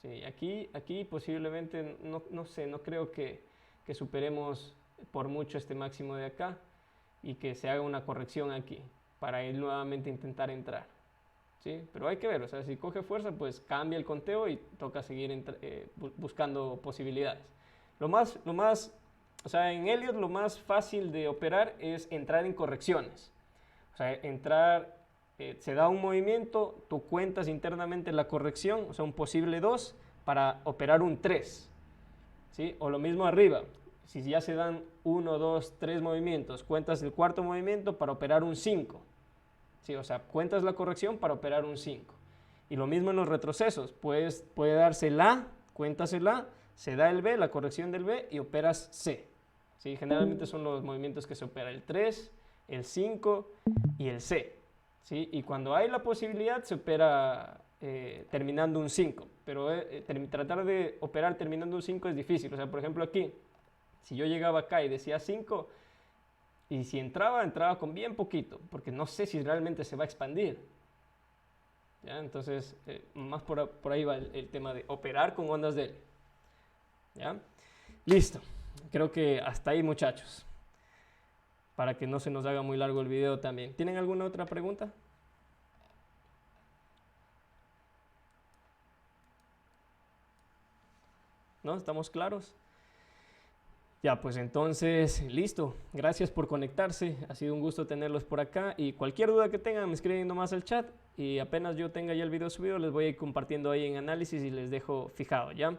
Sí, aquí posiblemente, no sé, no creo que superemos por mucho este máximo de acá y que se haga una corrección aquí para ir nuevamente intentar entrar. ¿Sí? Pero hay que ver, o sea, si coge fuerza, pues cambia el conteo y toca seguir buscando posibilidades. O sea, en Elliot lo más fácil de operar es entrar en correcciones. O sea, se da un movimiento, tú cuentas internamente la corrección, o sea, un posible 2 para operar un 3. ¿Sí? O lo mismo arriba, si ya se dan 1, 2, 3 movimientos, cuentas el cuarto movimiento para operar un 5. ¿Sí? O sea, cuentas la corrección para operar un 5. Y lo mismo en los retrocesos, puede darse el A, cuentas el A, se da el B, la corrección del B y operas C. ¿Sí? Generalmente son los movimientos que se opera el 3, el 5 y el C. ¿Sí? Y cuando hay la posibilidad se opera terminando un 5, pero tratar de operar terminando un 5 es difícil. O sea, por ejemplo aquí, si yo llegaba acá y decía 5, y si entraba con bien poquito, porque no sé si realmente se va a expandir. ¿Ya? Entonces, más por ahí va el tema de operar con ondas de L. ¿Ya? Listo. Creo que hasta ahí, muchachos. Para que no se nos haga muy largo el video también. ¿Tienen alguna otra pregunta? ¿No? ¿Estamos claros? Ya, pues entonces, listo. Gracias por conectarse. Ha sido un gusto tenerlos por acá. Y cualquier duda que tengan, me escriben nomás al chat. Y apenas yo tenga ya el video subido, les voy a ir compartiendo ahí en análisis y les dejo fijado, ¿ya?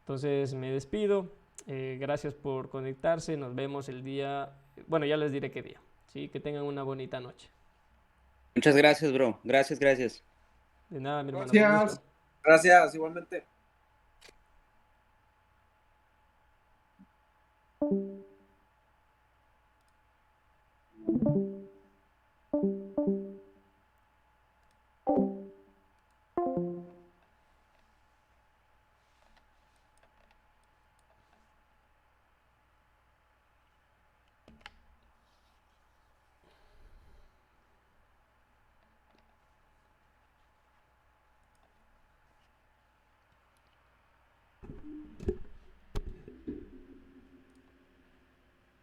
Entonces, me despido. Gracias por conectarse. Nos vemos el día... Bueno, ya les diré qué día. ¿Sí? Que tengan una bonita noche. Muchas gracias, bro. Gracias, gracias. De nada, mi hermano. Con Gracias. gusto. Gracias, igualmente.